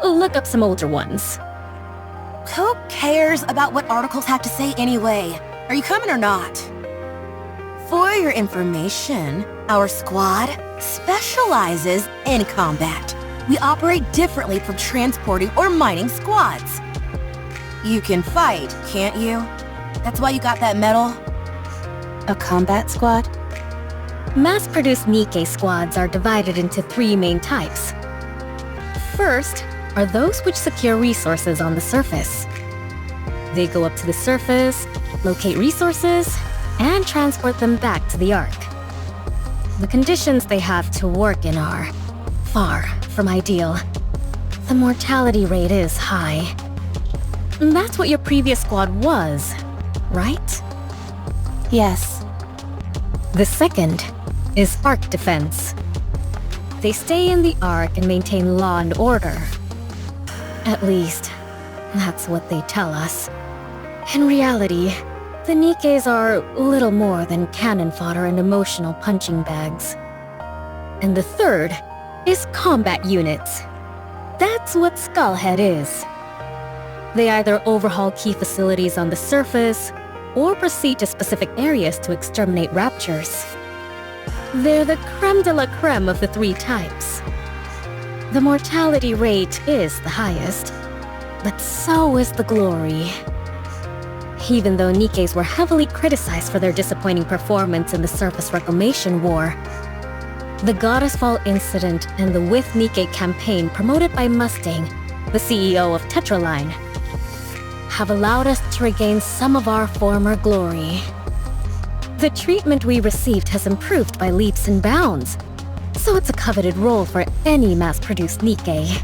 Look up some older ones. Who cares about what articles have to say anyway? Are you coming or not? For your information, our squad specializes in combat. We operate differently from transporting or mining squads. You can fight, can't you? That's why you got that medal? A combat squad? Mass-produced Nikke squads are divided into 3 main types. First are those which secure resources on the surface. They go up to the surface, locate resources, and transport them back to the Ark. The conditions they have to work in are far from ideal. The mortality rate is high. And that's what your previous squad was, right? Yes. The second is Ark defense. They stay in the Ark and maintain law and order. At least, that's what they tell us. In reality, the Nikkes are little more than cannon fodder and emotional punching bags. And the third is combat units. That's what Skullhead is. They either overhaul key facilities on the surface, or proceed to specific areas to exterminate raptures. They're the creme de la creme of the 3 types. The mortality rate is the highest, but so is the glory. Even though Nikkes were heavily criticized for their disappointing performance in the Surface Reclamation War, the Goddess Fall incident and the With Nikke campaign promoted by Mustang, the CEO of Tetraline, have allowed us to regain some of our former glory. The treatment we received has improved by leaps and bounds, so it's a coveted role for any mass-produced Nikke.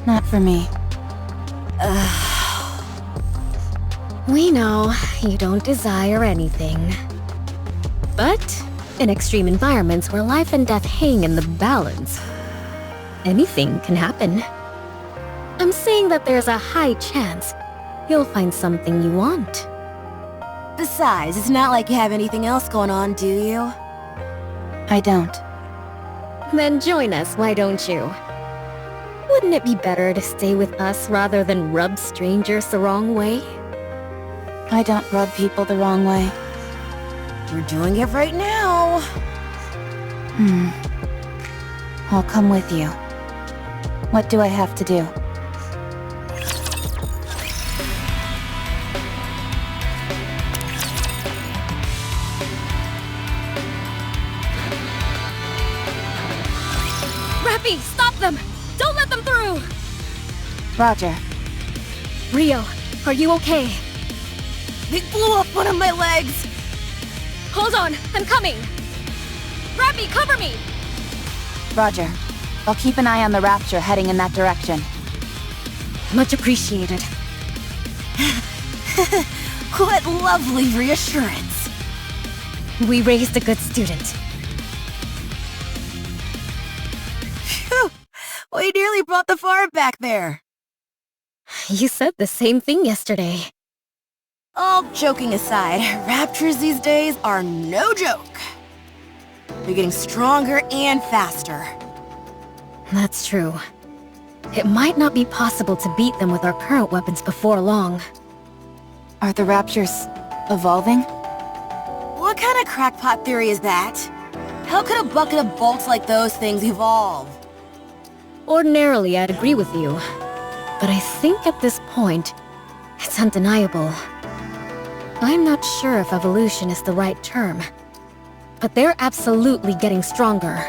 Not for me. We know you don't desire anything. But in extreme environments where life and death hang in the balance, anything can happen. I'm saying that there's a high chance you'll find something you want. Besides, it's not like you have anything else going on, do you? I don't. Then join us, why don't you? Wouldn't it be better to stay with us rather than rub strangers the wrong way? I don't rub people the wrong way. We're doing it right now. I'll come with you. What do I have to do? Rappy, stop them! Don't let them through! Roger. Rio, are you okay? They blew up one of my legs! Hold on, I'm coming! Rappy, cover me! Roger. I'll keep an eye on the Rapture heading in that direction. Much appreciated. What lovely reassurance. We raised a good student. Phew! We nearly brought the fire back there. You said the same thing yesterday. All joking aside, raptures these days are no joke. They're getting stronger and faster. That's true. It might not be possible to beat them with our current weapons before long. Are the Raptures evolving? What kind of crackpot theory is that? How could a bucket of bolts like those things evolve? Ordinarily, I'd agree with you. But I think at this point, it's undeniable. I'm not sure if evolution is the right term. But they're absolutely getting stronger.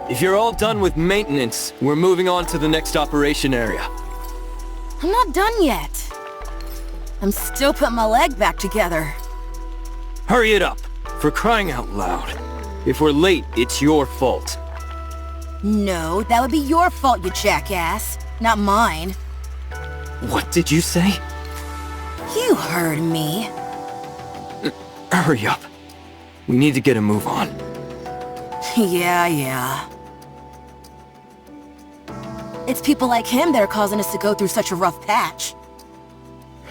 If you're all done with maintenance, we're moving on to the next operation area. I'm not done yet. I'm still putting my leg back together. Hurry it up, for crying out loud. If we're late, it's your fault. No, that would be your fault, you jackass. Not mine. What did you say? You heard me. Hurry up. We need to get a move on. Yeah. It's people like him that are causing us to go through such a rough patch.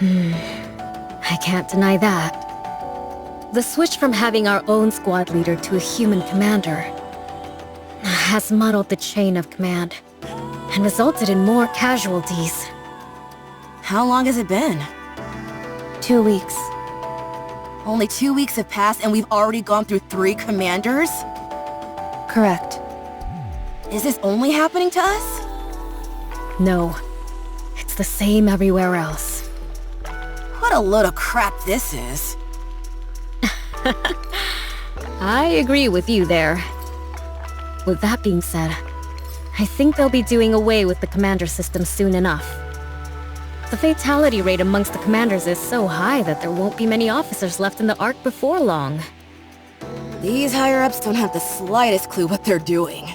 I can't deny that. The switch from having our own squad leader to a human commander has muddled the chain of command and resulted in more casualties. How long has it been? 2 weeks. Only 2 weeks have passed and we've already gone through 3 commanders? Correct. Is this only happening to us? No. It's the same everywhere else. What a load of crap this is. I agree with you there. With that being said, I think they'll be doing away with the commander system soon enough. The fatality rate amongst the commanders is so high that there won't be many officers left in the Ark before long. These higher-ups don't have the slightest clue what they're doing.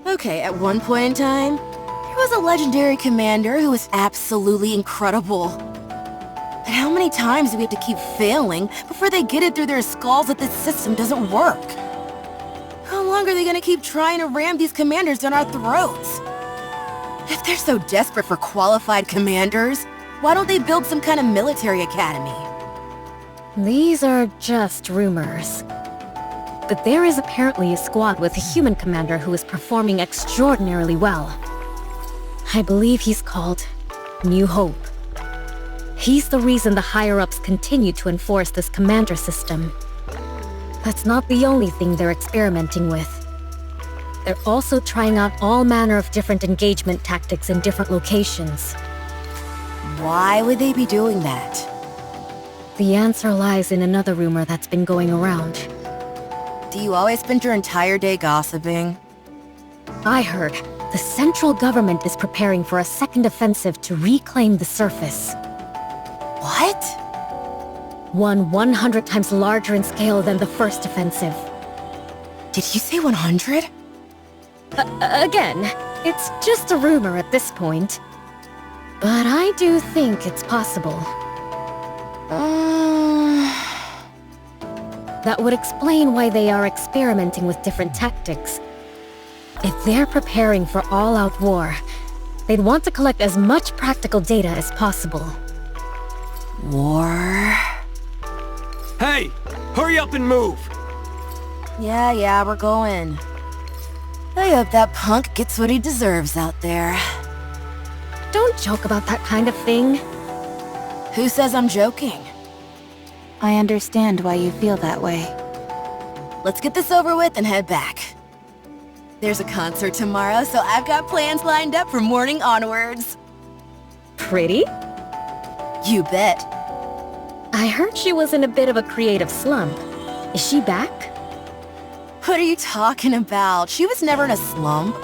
Okay, at one point in time, there was a legendary commander who was absolutely incredible. But how many times do we have to keep failing before they get it through their skulls that this system doesn't work? How long are they gonna keep trying to ram these commanders down our throats? If they're so desperate for qualified commanders, why don't they build some kind of military academy? These are just rumors. But there is apparently a squad with a human commander who is performing extraordinarily well. I believe he's called New Hope. He's the reason the higher-ups continue to enforce this commander system. That's not the only thing they're experimenting with. They're also trying out all manner of different engagement tactics in different locations. Why would they be doing that? The answer lies in another rumor that's been going around. Do you always spend your entire day gossiping? I heard the central government is preparing for a second offensive to reclaim the surface. What? One 100 times larger in scale than the first offensive. Did you say 100? Again, it's just a rumor at this point. But I do think it's possible. That would explain why they are experimenting with different tactics. If they're preparing for all-out war, they'd want to collect as much practical data as possible. War... Hey! Hurry up and move! Yeah, we're going. I hope that punk gets what he deserves out there. Don't joke about that kind of thing. Who says I'm joking? I understand why you feel that way. Let's get this over with and head back. There's a concert tomorrow, so I've got plans lined up from morning onwards. Pretty? You bet. I heard she was in a bit of a creative slump. Is she back? What are you talking about? She was never in a slump.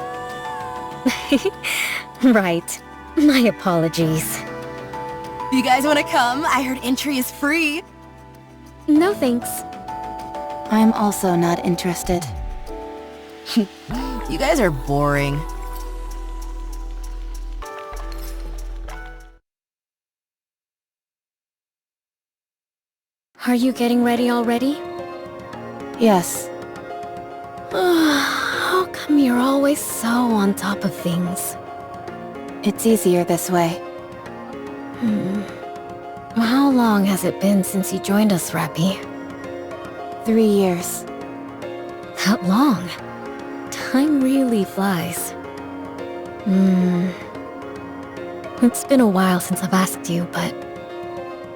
Right. My apologies. You guys want to come? I heard entry is free. No thanks. I'm also not interested. You guys are boring. Are you getting ready already? Yes. How come you're always so on top of things? It's easier this way. How long has it been since you joined us, Rappy? 3 years. That long? Time really flies. It's been a while since I've asked you, but...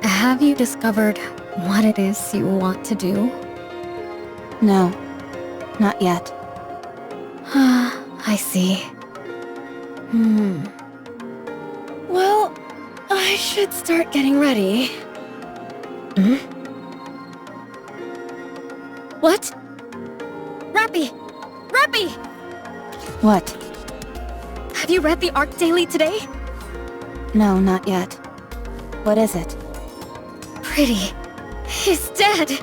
have you discovered what it is you want to do? No, not yet. I see. Well, I should start getting ready. What? Rappy! Rappy! What? Have you read the Arc Daily today? No, not yet. What is it? Pretty is dead.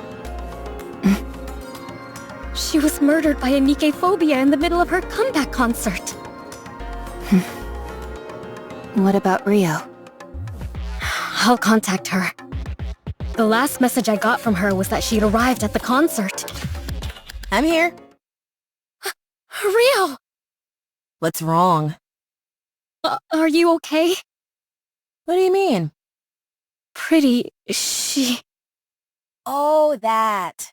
She was murdered by a NIKKE phobia in the middle of her comeback concert. What about Rio? I'll contact her. The last message I got from her was that she'd arrived at the concert. I'm here. Rio! What's wrong? Are you okay? What do you mean? Pretty, she... Oh, that.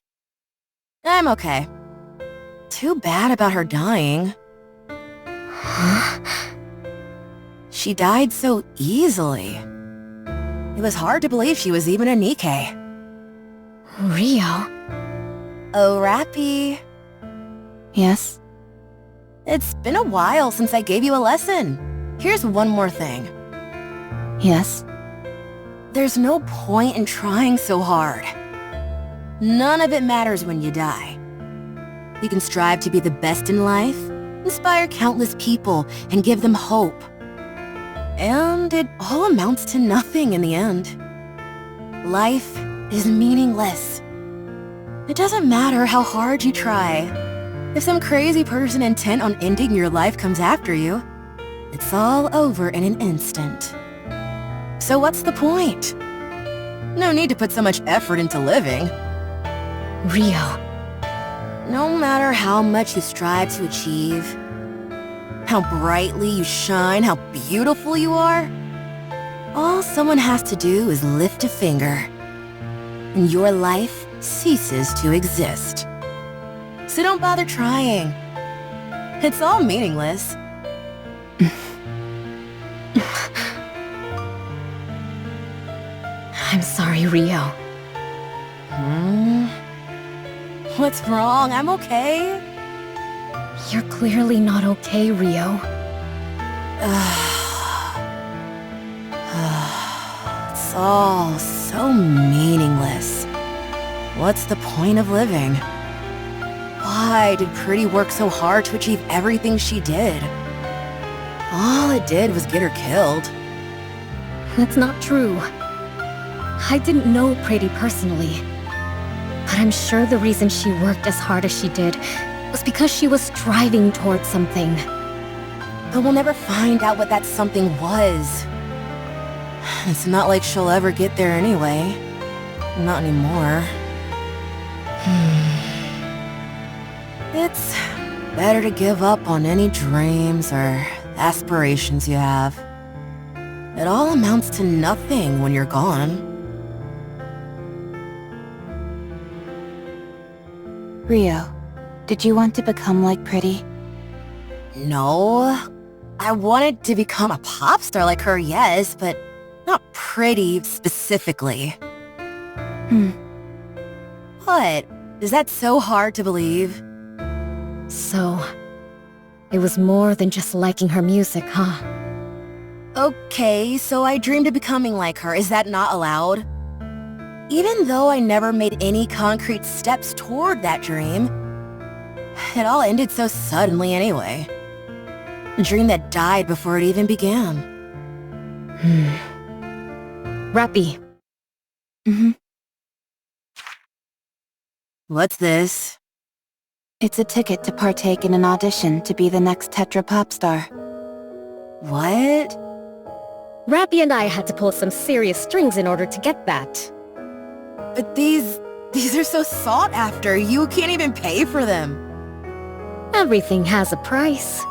I'm okay. Too bad about her dying. She died so easily. It was hard to believe she was even a NIKKE. Rio? Oh, Rappy. Yes? It's been a while since I gave you a lesson. Here's one more thing. Yes? There's no point in trying so hard. None of it matters when you die. You can strive to be the best in life, inspire countless people, and give them hope. And it all amounts to nothing in the end. Life is meaningless. It doesn't matter how hard you try. If some crazy person intent on ending your life comes after you, it's all over in an instant. So what's the point? No need to put so much effort into living. Rio. No matter how much you strive to achieve, how brightly you shine, how beautiful you are, all someone has to do is lift a finger, and your life ceases to exist. So don't bother trying. It's all meaningless. I'm sorry, Rio. What's wrong? I'm okay. You're clearly not okay, Rio. It's all so meaningless. What's the point of living? Why did Pretty work so hard to achieve everything she did? All it did was get her killed. That's not true. I didn't know Pretty personally. But I'm sure the reason she worked as hard as she did was because she was striving towards something. But we'll never find out what that something was. It's not like she'll ever get there anyway. not anymore. It's better to give up on any dreams or aspirations you have. It all amounts to nothing when you're gone. Rio, did you want to become like Pretty? No. I wanted to become a pop star like her, yes, but not Pretty specifically. What? Is that so hard to believe? So, it was more than just liking her music, huh? Okay, so I dreamed of becoming like her. Is that not allowed? Even though I never made any concrete steps toward that dream, it all ended so suddenly anyway. A dream that died before it even began. Rappy. What's this? It's a ticket to partake in an audition to be the next Tetra pop star. What? Rappy and I had to pull some serious strings in order to get that. But these are so sought after. You can't even pay for them. Everything has a price.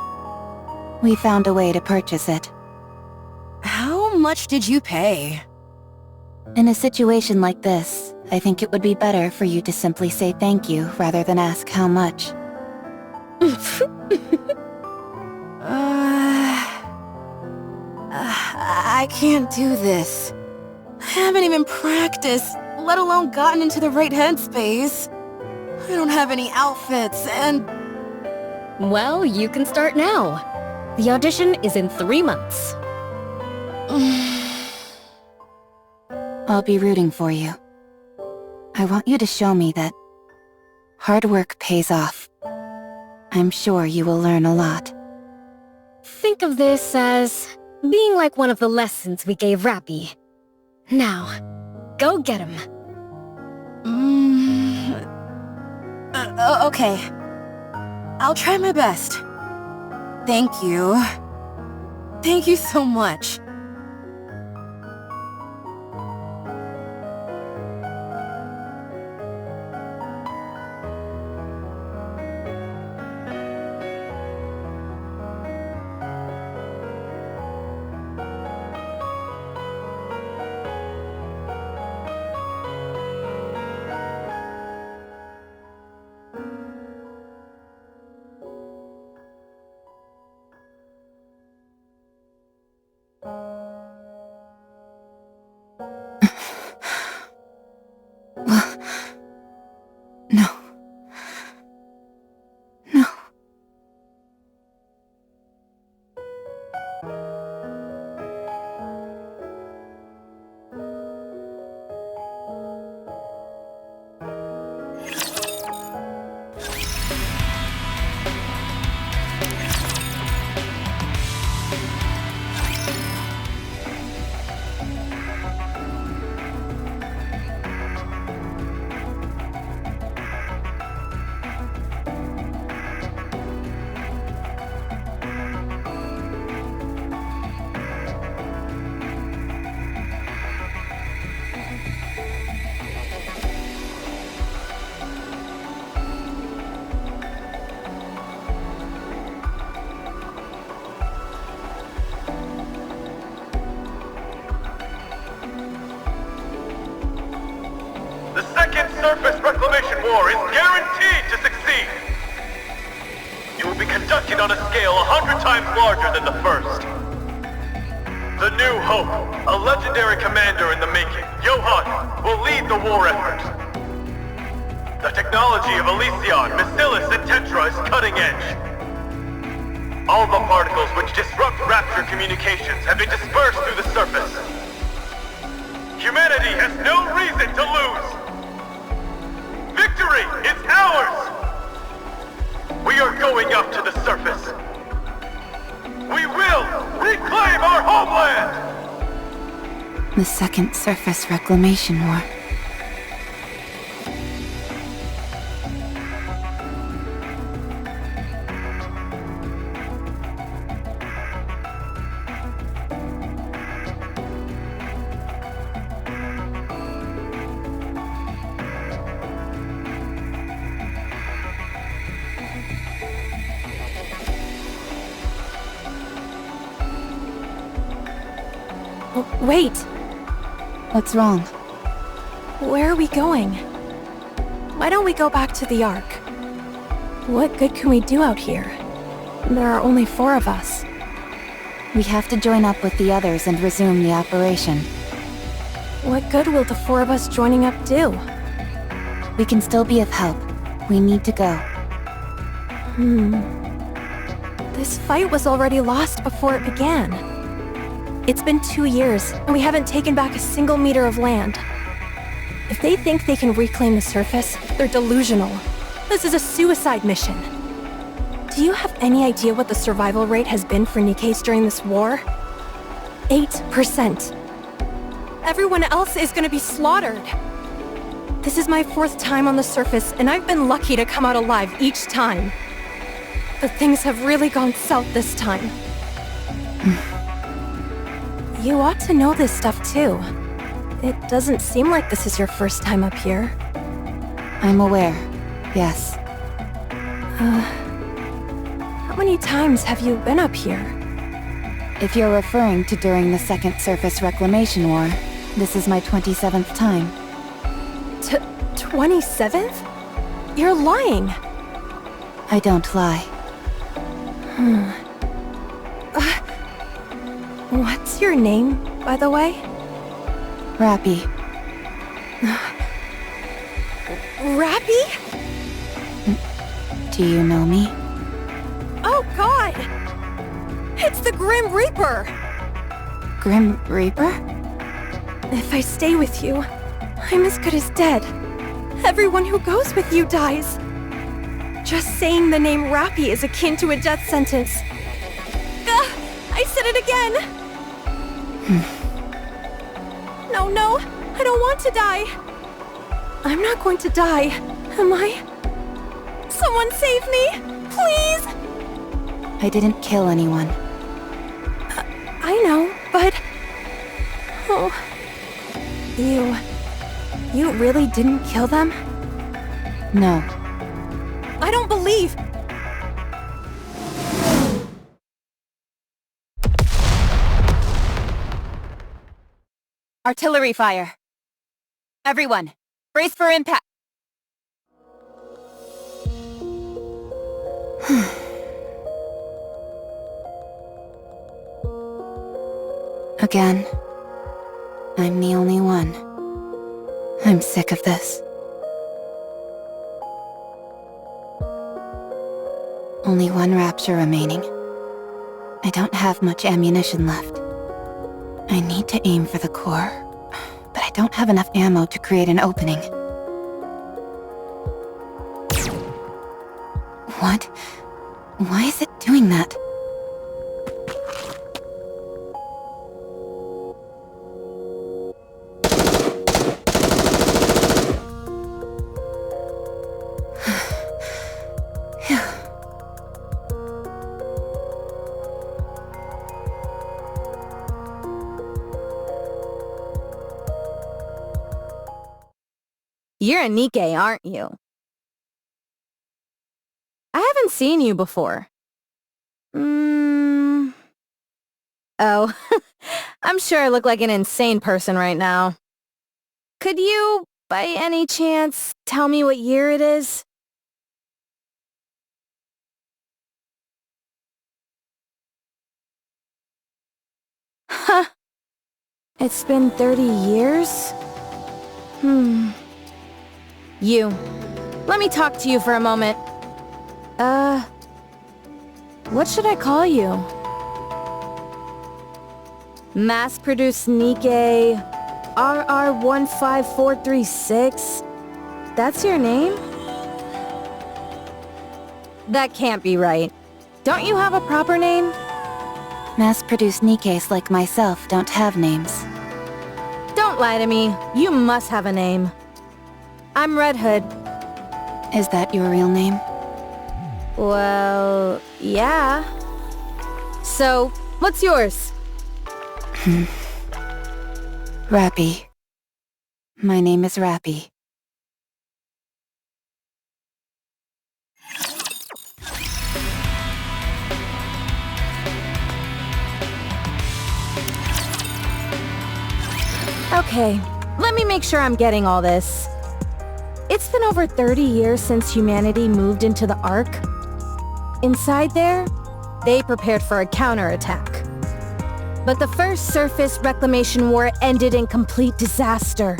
We found a way to purchase it. How much did you pay? In a situation like this, I think it would be better for you to simply say thank you rather than ask how much. I can't do this. I haven't even practiced, let alone gotten into the right headspace. I don't have any outfits, and... Well, you can start now. The audition is in 3 months. I'll be rooting for you. I want you to show me that hard work pays off. I'm sure you will learn a lot. Think of this as being like one of the lessons we gave Rappy. Now, go get him. Okay. I'll try my best. Thank you. Thank you so much. No. No. The second surface reclamation war is guaranteed to succeed. It will be conducted on a scale 100 times larger than the first. The New Hope, a legendary commander in the making, Johan, will lead the war effort. The technology of Elysion, Bacillus, and Tetra is cutting edge. All the particles which disrupt Rapture communications have been dispersed through the surface. Humanity has no reason to lose. Victory is ours! We are going up to the surface. We will reclaim our homeland! The second surface reclamation war. Wait! What's wrong? Where are we going? Why don't we go back to the Ark? What good can we do out here? There are only 4 of us. We have to join up with the others and resume the operation. What good will the 4 of us joining up do? We can still be of help. We need to go. This fight was already lost before it began. It's been 2 years, and we haven't taken back a single meter of land. If they think they can reclaim the surface, they're delusional. This is a suicide mission. Do you have any idea what the survival rate has been for Nikke's during this war? 8%. Everyone else is gonna be slaughtered. This is my 4th time on the surface, and I've been lucky to come out alive each time. But things have really gone south this time. You ought to know this stuff too. It doesn't seem like this is your first time up here. I'm aware. Yes. How many times have you been up here? If you're referring to during the Second Surface Reclamation War, this is my 27th time. 27th? You're lying. I don't lie. What's your name, by the way? Rappy. Rappy? Do you know me? Oh God! It's the Grim Reaper! Grim Reaper? If I stay with you, I'm as good as dead. Everyone who goes with you dies. Just saying the name Rappy is akin to a death sentence. I said it again! No, I don't want to die. I'm not going to die, am I? Someone save me, please! I didn't kill anyone. I know, but... Oh... You really didn't kill them? No. I don't believe... Artillery fire! Everyone, brace for impact! Again. I'm the only one. I'm sick of this. Only 1 rapture remaining. I don't have much ammunition left. I need to aim for the core, but I don't have enough ammo to create an opening. What? Why is it doing that? You're a NIKKE, aren't you? I haven't seen you before. Oh, I'm sure I look like an insane person right now. Could you, by any chance, tell me what year it is? Huh. It's been 30 years? You. Let me talk to you for a moment. What should I call you? Mass-produced NIKKE RR15436. That's your name? That can't be right. Don't you have a proper name? Mass-produced Nikkes like myself don't have names. Don't lie to me. You must have a name. I'm Red Hood. Is that your real name? Well, yeah. So, what's yours? Rappy. My name is Rappy. Okay, let me make sure I'm getting all this. It's been over 30 years since humanity moved into the Ark. Inside there, they prepared for a counterattack. But the first surface reclamation war ended in complete disaster.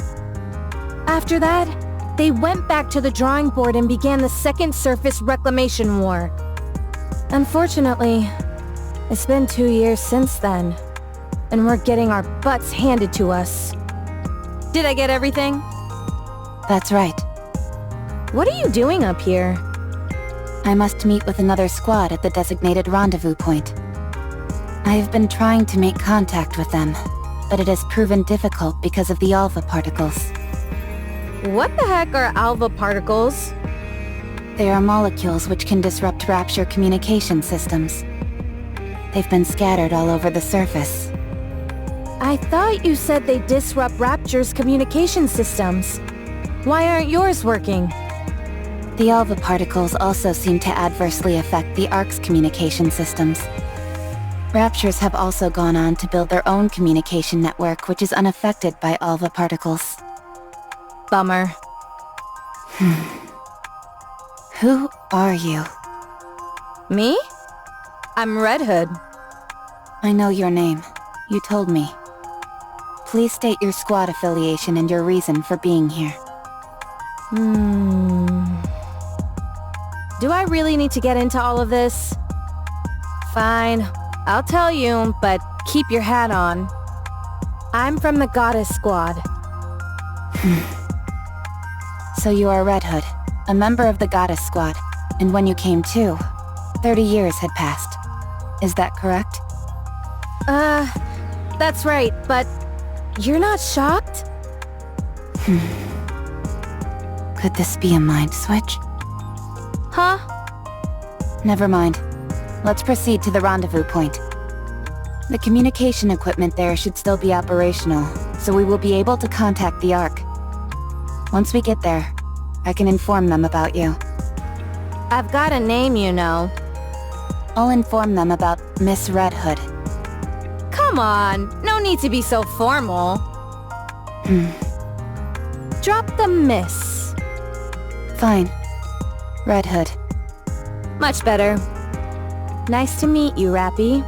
After that, they went back to the drawing board and began the second surface reclamation war. Unfortunately, it's been 2 years since then, and we're getting our butts handed to us. Did I get everything? That's right. What are you doing up here? I must meet with another squad at the designated rendezvous point. I have been trying to make contact with them, but it has proven difficult because of the alpha particles. What the heck are alpha particles? They are molecules which can disrupt Rapture communication systems. They've been scattered all over the surface. I thought you said they disrupt Rapture's communication systems. Why aren't yours working? The alpha particles also seem to adversely affect the Ark's communication systems. Raptures have also gone on to build their own communication network which is unaffected by alpha particles. Bummer. Who are you? Me? I'm Red Hood. I know your name. You told me. Please state your squad affiliation and your reason for being here. Do I really need to get into all of this? Fine, I'll tell you, but keep your hat on. I'm from the Goddess Squad. So you are Red Hood, a member of the Goddess Squad, and when you came to, 30 years had passed. Is that correct? That's right, but you're not shocked? Could this be a mind switch? Huh? Never mind. Let's proceed to the rendezvous point. The communication equipment there should still be operational, so we will be able to contact the Ark. Once we get there, I can inform them about you. I've got a name, you know. I'll inform them about Miss Red Hood. Come on, no need to be so formal. Drop the miss. Fine. Red Hood. Much better. Nice to meet you, Rappy.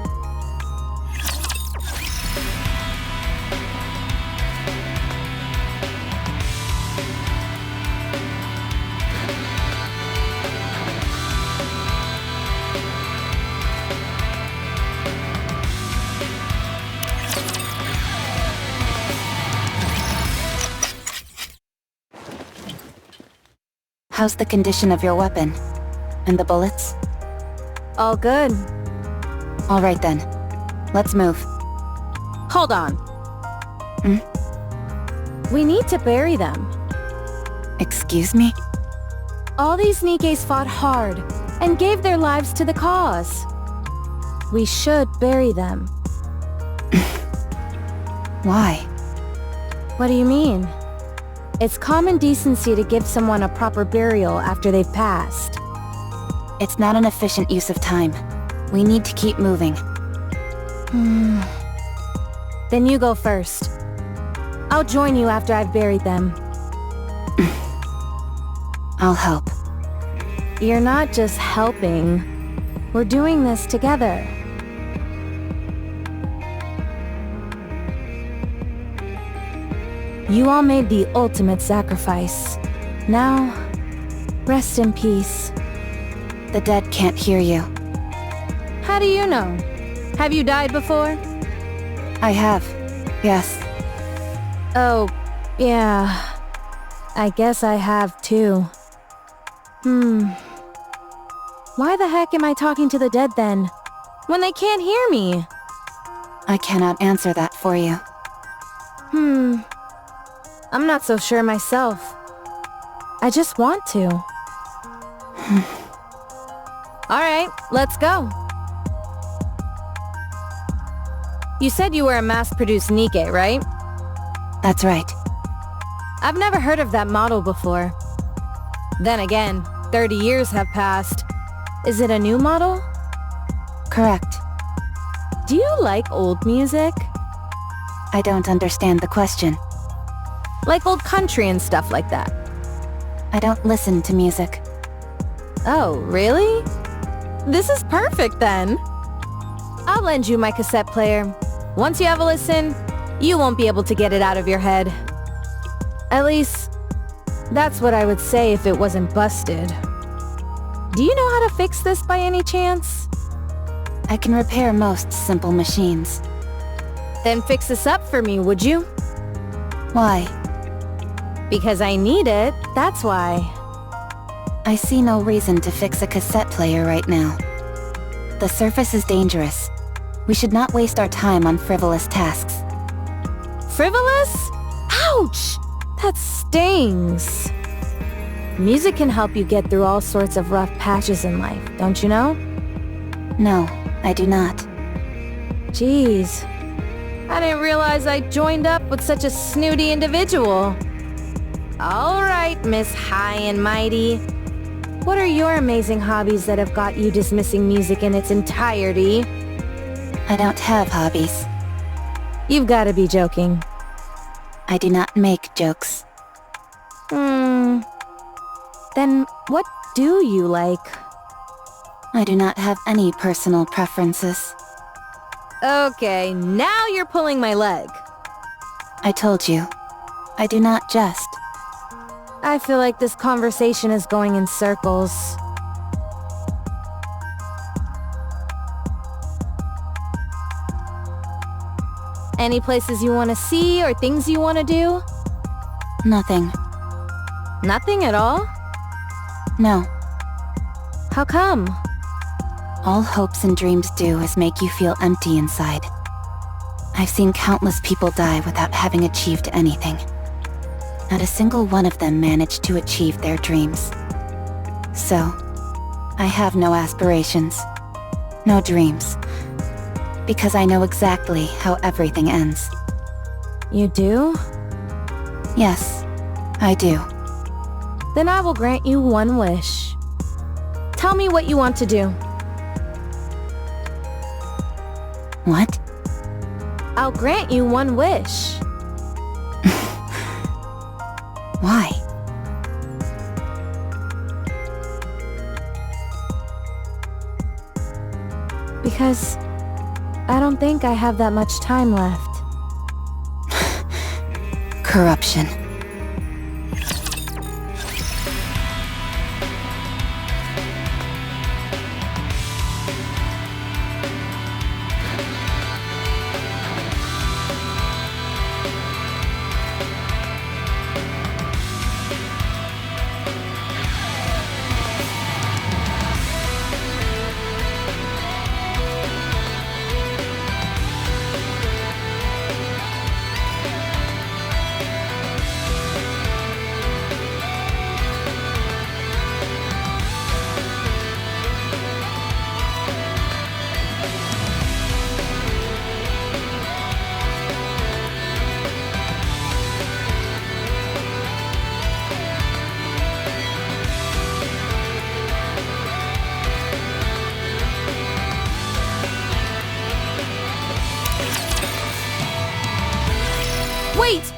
How's the condition of your weapon? And the bullets? All good. All right then. Let's move. Hold on. We need to bury them. Excuse me? All these Nikkes fought hard and gave their lives to the cause. We should bury them. Why? What do you mean? It's common decency to give someone a proper burial after they've passed. It's not an efficient use of time. We need to keep moving. Then you go first. I'll join you after I've buried them. I'll help. You're not just helping. We're doing this together. You all made the ultimate sacrifice. Now, rest in peace. The dead can't hear you. How do you know? Have you died before? I have. Yes. Oh, yeah. I guess I have too. Why the heck am I talking to the dead then? When they can't hear me? I cannot answer that for you. I'm not so sure myself. I just want to. Alright, let's go. You said you were a mass-produced Nikke, right? That's right. I've never heard of that model before. Then again, 30 years have passed. Is it a new model? Correct. Do you like old music? I don't understand the question. Like old country and stuff like that. I don't listen to music. Oh, really? This is perfect then. I'll lend you my cassette player. Once you have a listen, you won't be able to get it out of your head. At least, that's what I would say if it wasn't busted. Do you know how to fix this by any chance? I can repair most simple machines. Then fix this up for me, would you? Why? Because I need it, that's why. I see no reason to fix a cassette player right now. The surface is dangerous. We should not waste our time on frivolous tasks. Frivolous? Ouch! That stings. Music can help you get through all sorts of rough patches in life, don't you know? No, I do not. Jeez. I didn't realize I joined up with such a snooty individual. Alright, Miss High and Mighty. What are your amazing hobbies that have got you dismissing music in its entirety? I don't have hobbies. You've gotta be joking. I do not make jokes. Then what do you like? I do not have any personal preferences. Okay, now you're pulling my leg. I told you, I do not jest. I feel like this conversation is going in circles. Any places you want to see or things you want to do? Nothing. Nothing at all? No. How come? All hopes and dreams do is make you feel empty inside. I've seen countless people die without having achieved anything. Not a single one of them managed to achieve their dreams. So, I have no aspirations, no dreams, because I know exactly how everything ends. You do? Yes, I do. Then I will grant you one wish. Tell me what you want to do. What? I'll grant you one wish. Why? Because I don't think I have that much time left. Corruption.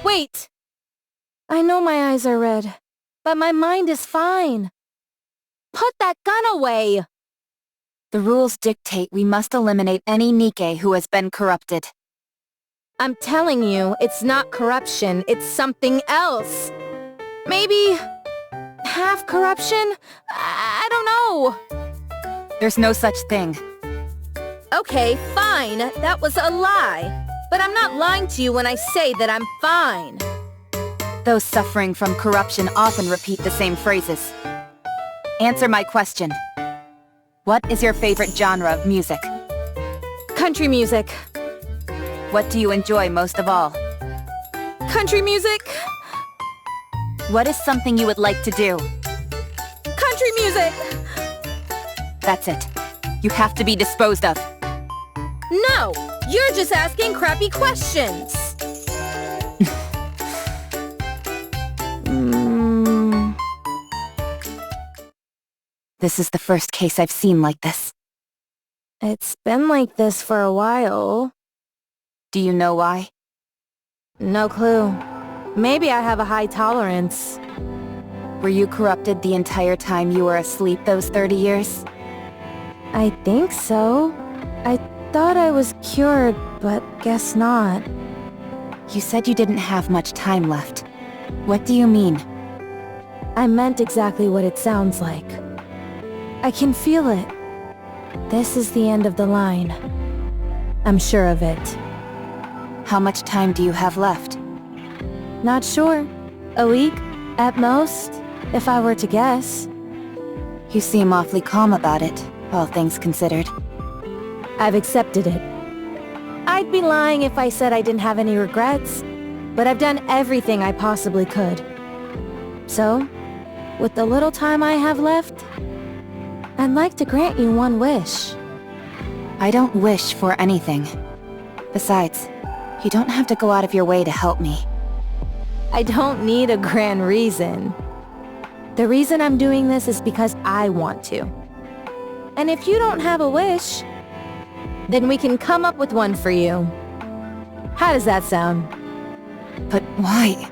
Wait! I know my eyes are red, but my mind is fine. Put that gun away! The rules dictate we must eliminate any NIKKE who has been corrupted. I'm telling you, it's not corruption, it's something else. Maybe half corruption? I don't know. There's no such thing. Okay, fine, that was a lie. But I'm not lying to you when I say that I'm fine. Those suffering from corruption often repeat the same phrases. Answer my question. What is your favorite genre of music? Country music. What do you enjoy most of all? Country music. What is something you would like to do? Country music! That's it. You have to be disposed of. No! You're just asking crappy questions! This is the first case I've seen like this. It's been like this for a while. Do you know why? No clue. Maybe I have a high tolerance. Were you corrupted the entire time you were asleep those 30 years? I think so. I thought I was cured, but guess not. You said you didn't have much time left. What do you mean? I meant exactly what it sounds like. I can feel it. This is the end of the line. I'm sure of it. How much time do you have left? Not sure. A week, at most, if I were to guess. You seem awfully calm about it, all things considered. I've accepted it. I'd be lying if I said I didn't have any regrets, but I've done everything I possibly could. So, with the little time I have left, I'd like to grant you one wish. I don't wish for anything. Besides, you don't have to go out of your way to help me. I don't need a grand reason. The reason I'm doing this is because I want to. And if you don't have a wish, then we can come up with one for you. How does that sound? But why?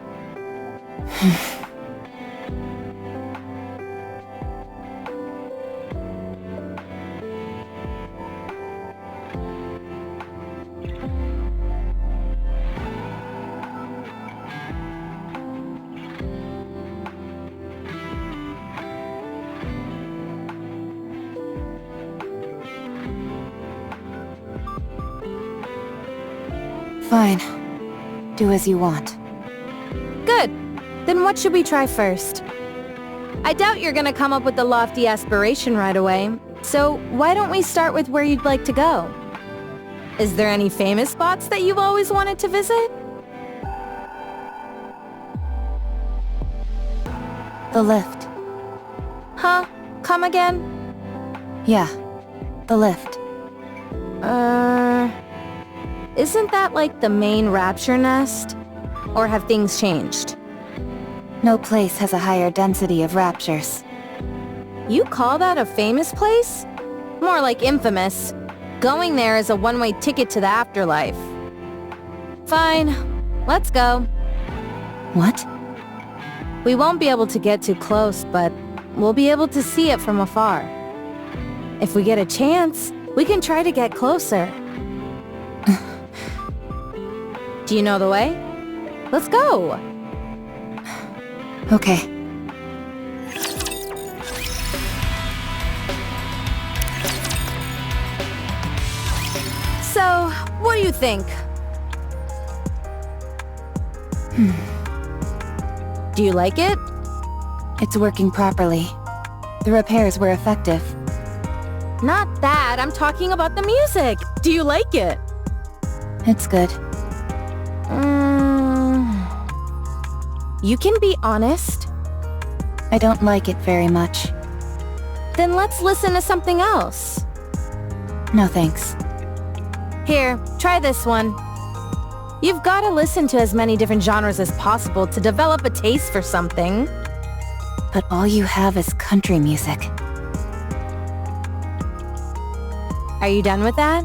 Fine. Do as you want. Good. Then what should we try first? I doubt you're gonna come up with the lofty aspiration right away, so why don't we start with where you'd like to go? Is there any famous spots that you've always wanted to visit? The lift. Huh? Come again? Yeah. The lift. Isn't that like the main rapture nest? Or have things changed? No place has a higher density of raptures. You call that a famous place? More like infamous. Going there is a one-way ticket to the afterlife. Fine. Let's go. What? We won't be able to get too close, but we'll be able to see it from afar. If we get a chance, we can try to get closer. Do you know the way? Let's go! Okay. So, what do you think? Do you like it? It's working properly. The repairs were effective. Not that, I'm talking about the music. Do you like it? It's good. You can be honest. I don't like it very much. Then let's listen to something else. No thanks. Here, try this one. You've got to listen to as many different genres as possible to develop a taste for something. But all you have is country music. Are you done with that?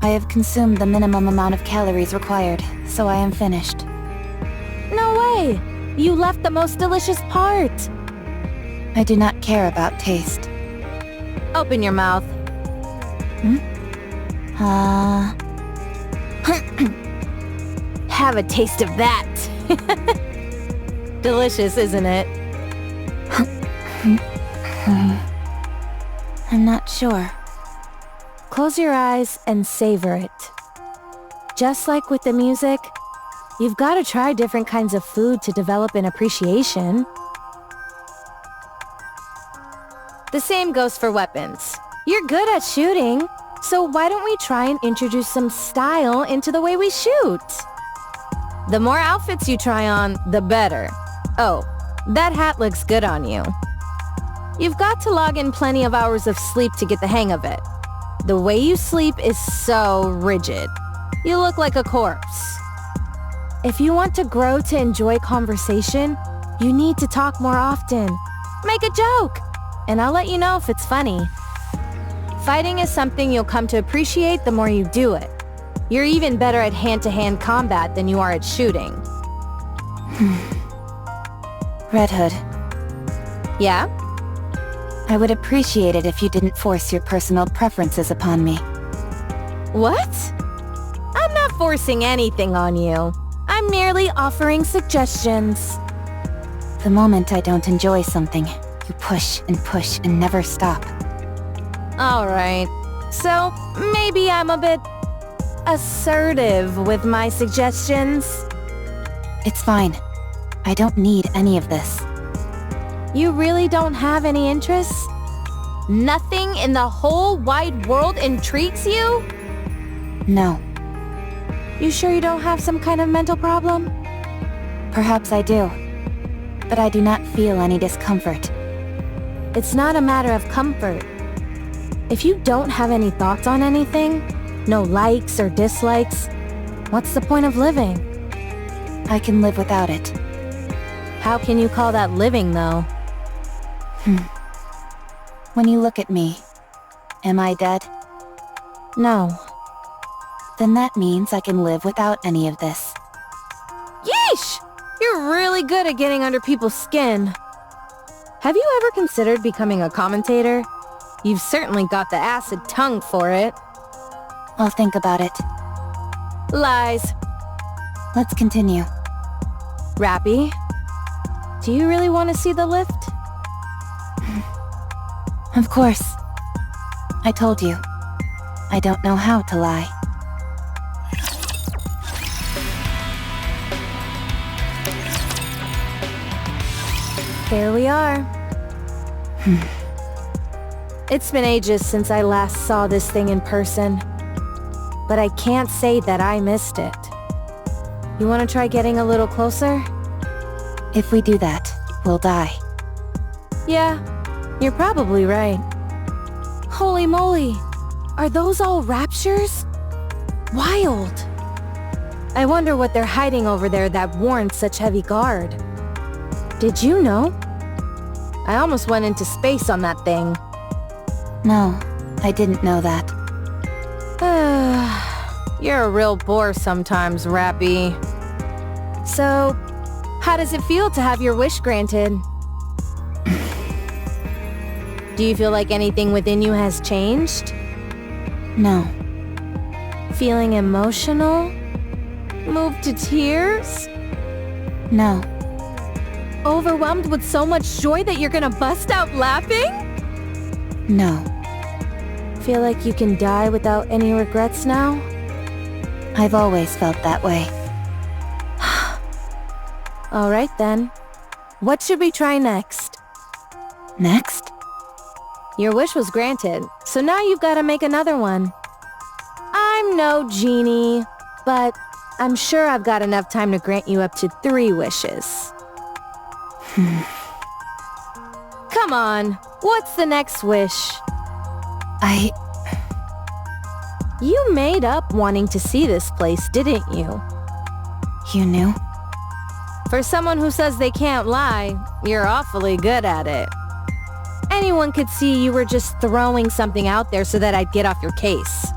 I have consumed the minimum amount of calories required, so I am finished. No way! You left the most delicious part! I do not care about taste. Open your mouth. Have a taste of that! Delicious, isn't it? I'm not sure. Close your eyes and savor it. Just like with the music, you've got to try different kinds of food to develop an appreciation. The same goes for weapons. You're good at shooting, so why don't we try and introduce some style into the way we shoot? The more outfits you try on, the better. Oh, that hat looks good on you. You've got to log in plenty of hours of sleep to get the hang of it. The way you sleep is so rigid. You look like a corpse. If you want to grow to enjoy conversation, you need to talk more often. Make a joke, and I'll let you know if it's funny. Fighting is something you'll come to appreciate the more you do it. You're even better at hand-to-hand combat than you are at shooting. Red Hood, Yeah? I would appreciate it if you didn't force your personal preferences upon me. What? I'm not forcing anything on you. I'm merely offering suggestions. The moment I don't enjoy something, you push and never stop. Alright. So, maybe I'm a bit assertive with my suggestions. It's fine. I don't need any of this. You really don't have any interests? Nothing in the whole wide world intrigues you? No. You sure you don't have some kind of mental problem? Perhaps I do. But I do not feel any discomfort. It's not a matter of comfort. If you don't have any thoughts on anything, no likes or dislikes, what's the point of living? I can live without it. How can you call that living, though? When you look at me, am I dead? No. Then that means I can live without any of this. Yeesh! You're really good at getting under people's skin. Have you ever considered becoming a commentator? You've certainly got the acid tongue for it. I'll think about it. Lies. Let's continue. Rappy, do you really want to see the lift? Of course. I told you. I don't know how to lie. Here we are. It's been ages since I last saw this thing in person, but I can't say that I missed it. You want to try getting a little closer? If we do that, we'll die. Yeah, you're probably right. Holy moly, are those all raptures? Wild. I wonder what they're hiding over there that warrants such heavy guard. Did you know? I almost went into space on that thing. No, I didn't know that. You're a real bore sometimes, Rappy. So, how does it feel to have your wish granted? Do you feel like anything within you has changed? No. Feeling emotional? Moved to tears? No. Overwhelmed with so much joy that you're gonna bust out laughing? No. Feel like you can die without any regrets now? I've always felt that way. Alright then. What should we try next? Next? Your wish was granted, so now you've got to make another one. I'm no genie, but I'm sure I've got enough time to grant you up to 3 wishes. Come on, what's the next wish? You made up wanting to see this place, didn't you? You knew? For someone who says they can't lie, you're awfully good at it. Anyone could see you were just throwing something out there so that I'd get off your case.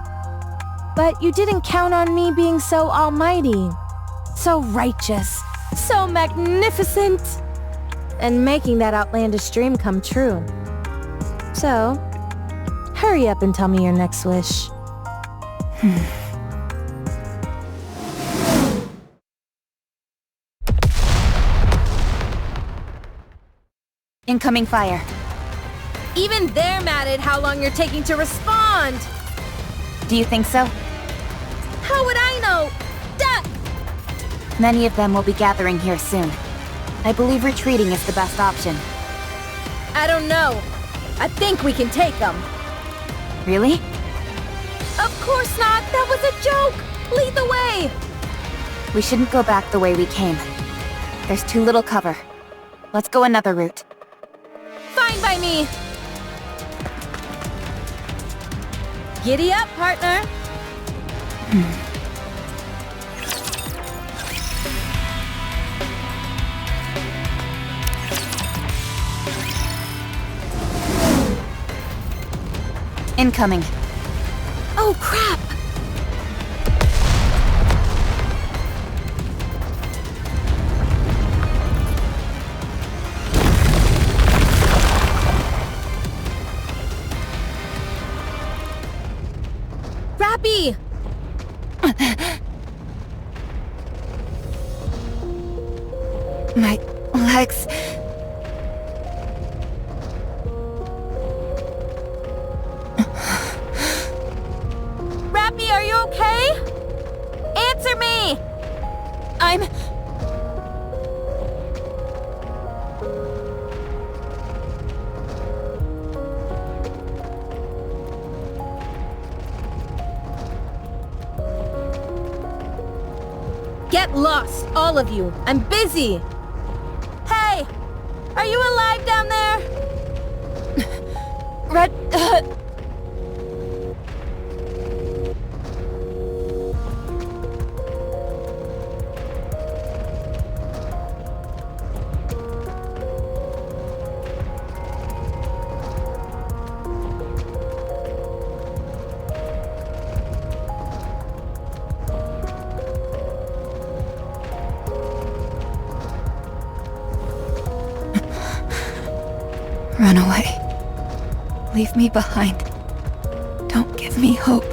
But you didn't count on me being so almighty, so righteous, so magnificent, and making that outlandish dream come true. So, hurry up and tell me your next wish. Incoming fire. Even they're mad at how long you're taking to respond! Do you think so? How would I know? Duh! Many of them will be gathering here soon. I believe retreating is the best option. I don't know. I think we can take them. Really? Of course not! That was a joke! Lead the way! We shouldn't go back the way we came. There's too little cover. Let's go another route. Fine by me! Giddy up, partner! Incoming. Oh, crap! Rappy! My legs... Rappy, are you okay? Answer me! I'm... Get lost, all of you. I'm busy. Hey! Are you alive down there? Red... Run away. Leave me behind. Don't give me hope.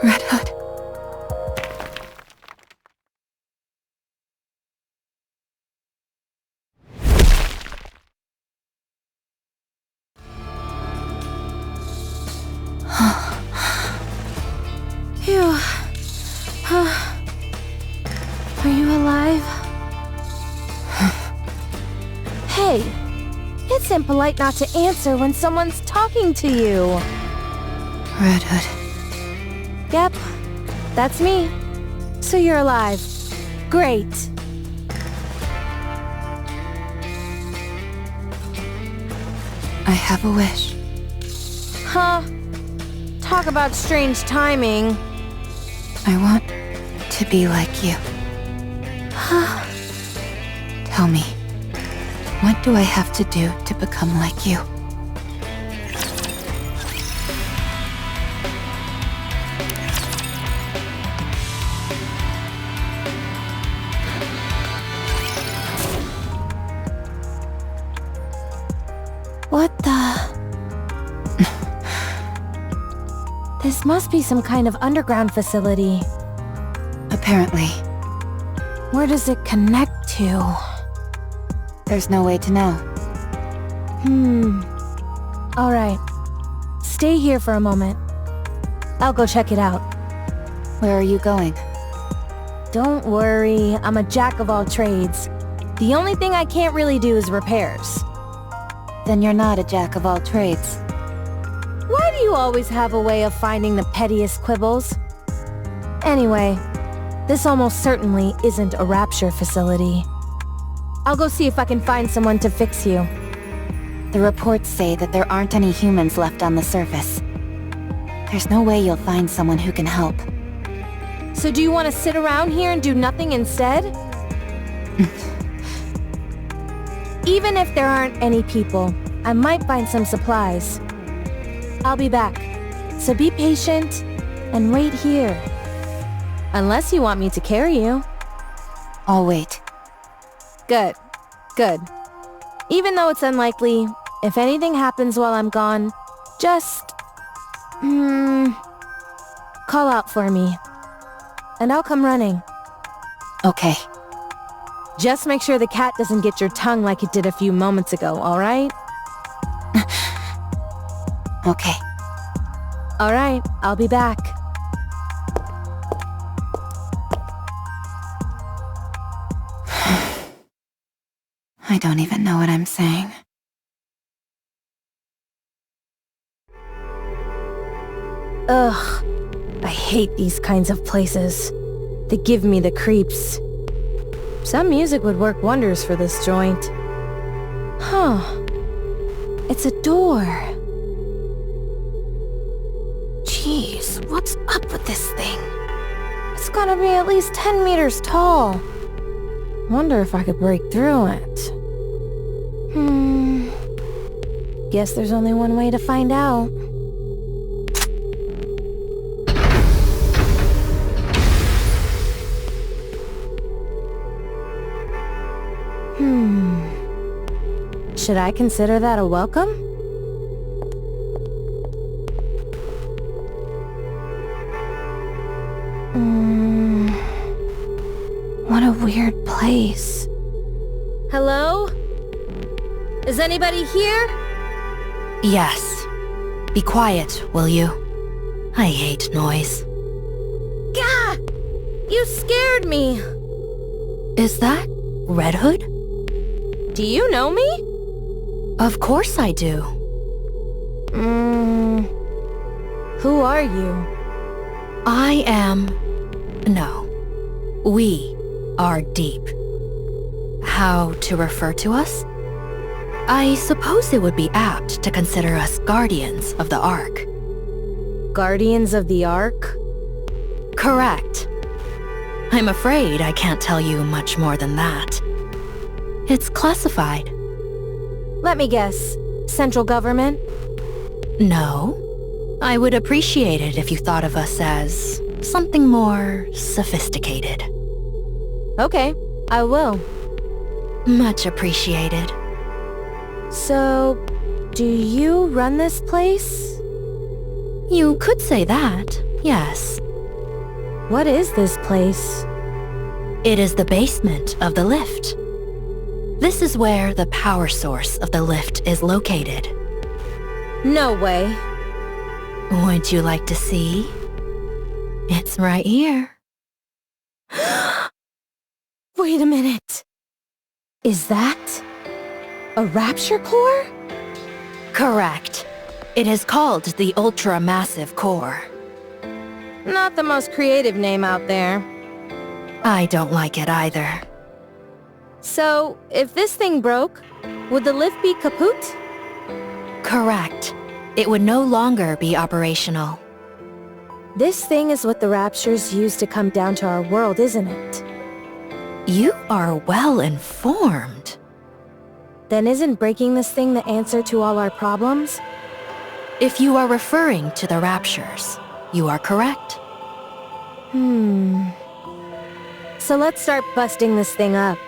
Red Hood. Phew. Are you alive? Hey! It's impolite not to answer when someone's talking to you. Red Hood. Yep, that's me. So you're alive. Great. I have a wish. Huh? Talk about strange timing. I want to be like you. Tell me, what do I have to do to become like you? What the... This must be some kind of underground facility. Apparently. Where does it connect to? There's no way to know. Alright. Stay here for a moment. I'll go check it out. Where are you going? Don't worry, I'm a jack of all trades. The only thing I can't really do is repairs. Then you're not a jack of all trades. Why do you always have a way of finding the pettiest quibbles? Anyway, this almost certainly isn't a rapture facility. I'll go see if I can find someone to fix you. The reports say that there aren't any humans left on the surface. There's no way you'll find someone who can help. So do you want to sit around here and do nothing instead? Even if there aren't any people, I might find some supplies. I'll be back, so be patient and wait here. Unless you want me to carry you. I'll wait. Good. Good. Even though it's unlikely, if anything happens while I'm gone, just... call out for me. And I'll come running. Okay. Just make sure the cat doesn't get your tongue like it did a few moments ago, alright? Okay. Alright, I'll be back. I don't even know what I'm saying. Ugh. I hate these kinds of places. They give me the creeps. Some music would work wonders for this joint. Huh. It's a door. Jeez, what's up with this thing? It's gotta be at least 10 meters tall. Wonder if I could break through it. Guess there's only one way to find out. Should I consider that a welcome? What a weird place. Hello? Is anybody here? Yes. Be quiet, will you? I hate noise. Gah! You scared me. Is that Red Hood? Do you know me? Of course I do. Who are you? I am... No. We are Deep. How to refer to us? I suppose it would be apt to consider us guardians of the Ark. Guardians of the Ark? Correct. I'm afraid I can't tell you much more than that. It's classified. Let me guess. Central government? No. I would appreciate it if you thought of us as something more sophisticated. Okay, I will. Much appreciated. So, do you run this place? You could say that, yes. What is this place? It is the basement of the lift. This is where the power source of the lift is located. No way. Would you like to see? It's right here. Wait a minute. Is that a rapture core? Correct. It is called the Ultra-Massive Core. Not the most creative name out there. I don't like it either. So, if this thing broke, would the lift be kaput? Correct. It would no longer be operational. This thing is what the Raptures use to come down to our world, isn't it? You are well informed. Then isn't breaking this thing the answer to all our problems? If you are referring to the Raptures, you are correct. So let's start busting this thing up.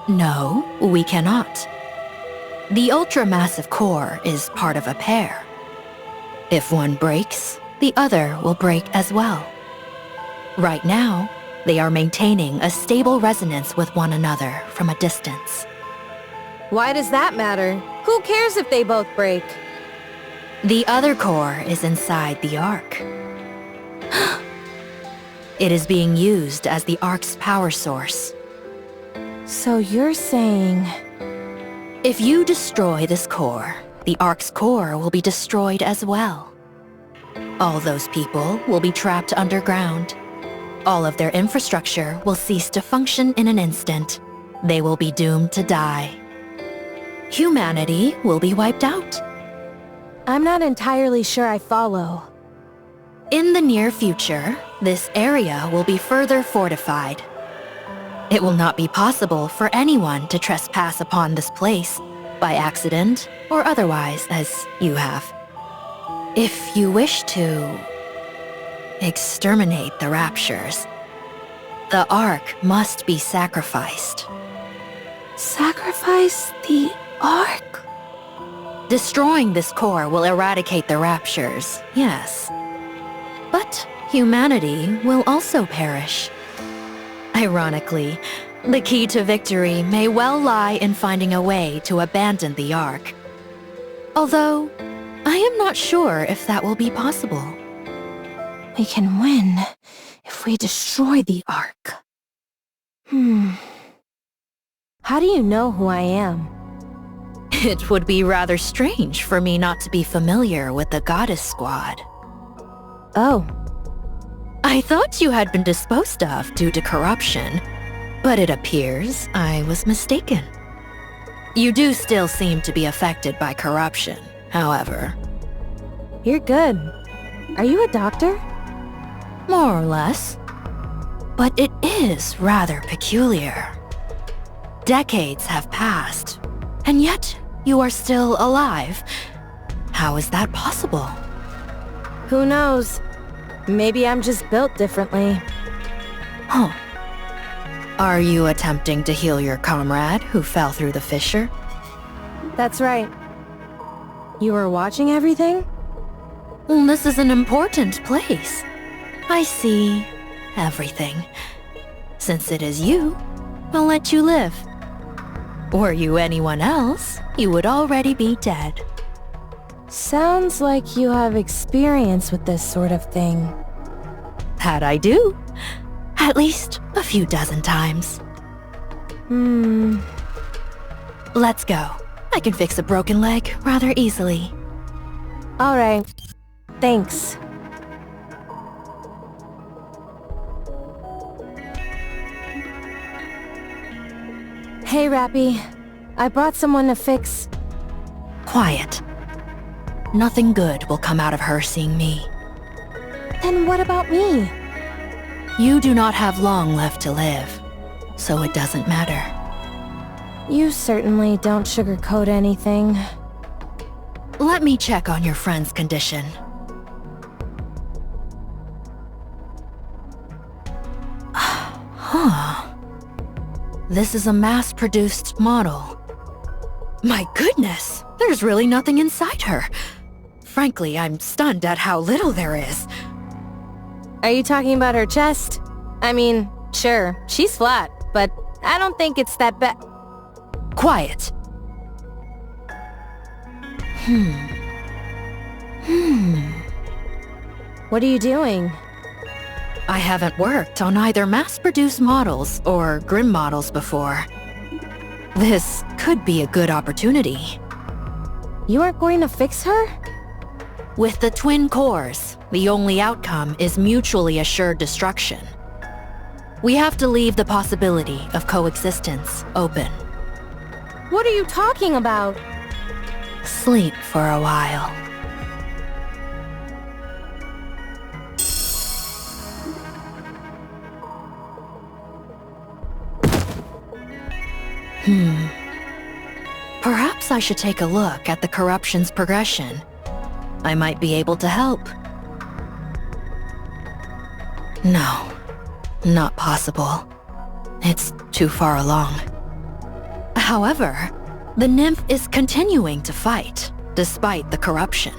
No, we cannot. The ultra-massive core is part of a pair. If one breaks, the other will break as well. Right now, they are maintaining a stable resonance with one another from a distance. Why does that matter? Who cares if they both break? The other core is inside the Ark. It is being used as the Ark's power source. So you're saying... If you destroy this core, the Ark's core will be destroyed as well. All those people will be trapped underground. All of their infrastructure will cease to function in an instant. They will be doomed to die. Humanity will be wiped out. I'm not entirely sure I follow. In the near future, this area will be further fortified. It will not be possible for anyone to trespass upon this place, by accident or otherwise, as you have. If you wish to exterminate the Raptures, the Ark must be sacrificed. Sacrifice the Ark? Destroying this core will eradicate the Raptures, yes. But humanity will also perish. Ironically, the key to victory may well lie in finding a way to abandon the Ark. Although, I am not sure if that will be possible. We can win if we destroy the Ark. How do you know who I am? It would be rather strange for me not to be familiar with the Goddess Squad. Oh. I thought you had been disposed of due to corruption, but it appears I was mistaken. You do still seem to be affected by corruption, however. You're good. Are you a doctor? More or less. But it is rather peculiar. Decades have passed, and yet you are still alive. How is that possible? Who knows? Maybe I'm just built differently. Huh. Are you attempting to heal your comrade who fell through the fissure? That's right. You were watching everything? Well, this is an important place. I see everything. Since it is you, I'll let you live. Were you anyone else, you would already be dead. Sounds like you have experience with this sort of thing. That I do. At least a few dozen times. Let's go. I can fix a broken leg rather easily. Alright. Thanks. Hey, Rappy. I brought someone to fix... Quiet. Nothing good will come out of her seeing me. Then what about me? You do not have long left to live, so it doesn't matter. You certainly don't sugarcoat anything. Let me check on your friend's condition. This is a mass-produced model. My goodness, there's really nothing inside her. Frankly, I'm stunned at how little there is. Are you talking about her chest? I mean, sure, she's flat, but I don't think it's that bad. Quiet. What are you doing? I haven't worked on either mass-produced models or Grim models before. This could be a good opportunity. You aren't going to fix her? With the twin cores, the only outcome is mutually assured destruction. We have to leave the possibility of coexistence open. What are you talking about? Sleep for a while. Perhaps I should take a look at the corruption's progression. I might be able to help. No, not possible. It's too far along. However, the nymph is continuing to fight, despite the corruption.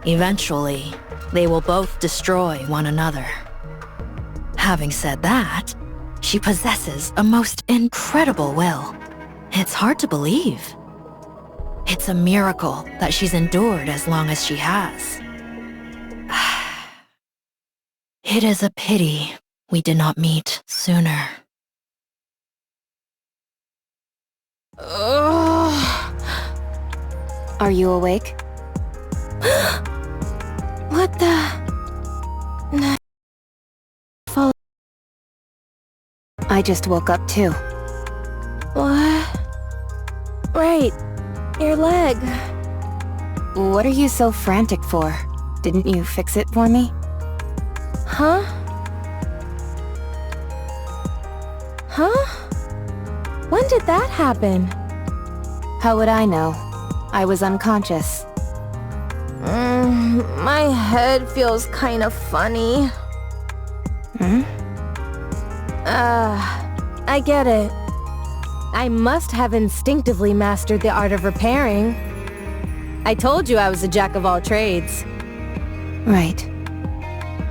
Eventually, they will both destroy one another. Having said that, she possesses a most incredible will. It's hard to believe. It's a miracle that she's endured as long as she has. It is a pity we did not meet sooner. Are you awake? What the... I just woke up too. What? Right. Your leg. What are you so frantic for? Didn't you fix it for me? Huh? Huh? When did that happen? How would I know? I was unconscious. My head feels kind of funny. I get it. I must have instinctively mastered the art of repairing. I told you I was a jack of all trades. Right.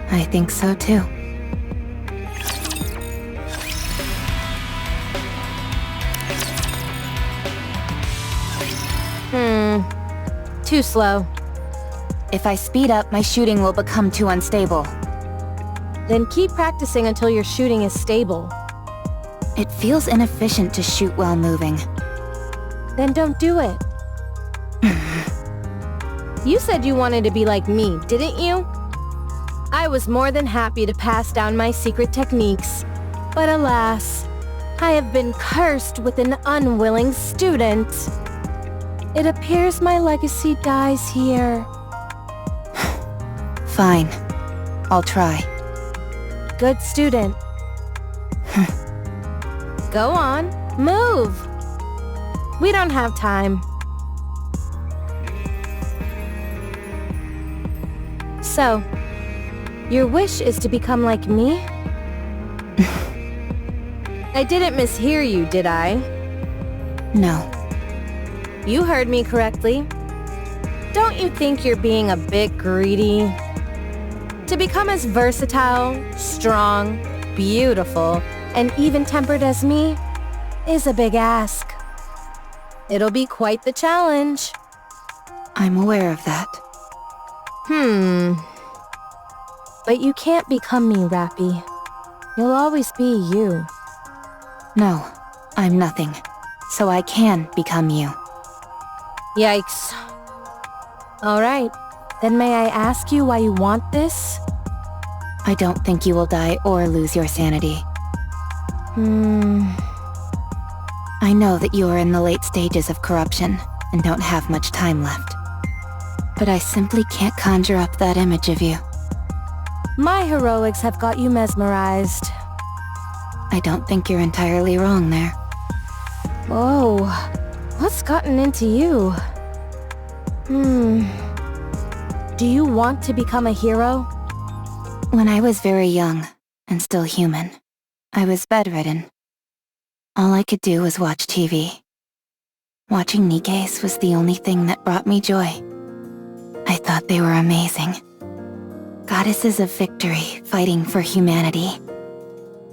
I think so too. Too slow. If I speed up, my shooting will become too unstable. Then keep practicing until your shooting is stable. It feels inefficient to shoot while moving. Then don't do it. You said you wanted to be like me, didn't you? I was more than happy to pass down my secret techniques. But alas, I have been cursed with an unwilling student. It appears my legacy dies here. Fine. I'll try. Good student. Go on, move! We don't have time. So, your wish is to become like me? I didn't mishear you, did I? No. You heard me correctly. Don't you think you're being a bit greedy? To become as versatile, strong, beautiful, and even-tempered as me is a big ask. It'll be quite the challenge. I'm aware of that. But you can't become me, Rappy. You'll always be you. No, I'm nothing. So I can become you. Yikes. Alright, then may I ask you why you want this? I don't think you will die or lose your sanity. I know that you are in the late stages of corruption and don't have much time left. But I simply can't conjure up that image of you. My heroics have got you mesmerized. I don't think you're entirely wrong there. Whoa, what's gotten into you? Do you want to become a hero? When I was very young, and still human, I was bedridden. All I could do was watch TV. Watching Nikke's was the only thing that brought me joy. I thought they were amazing. Goddesses of victory, fighting for humanity.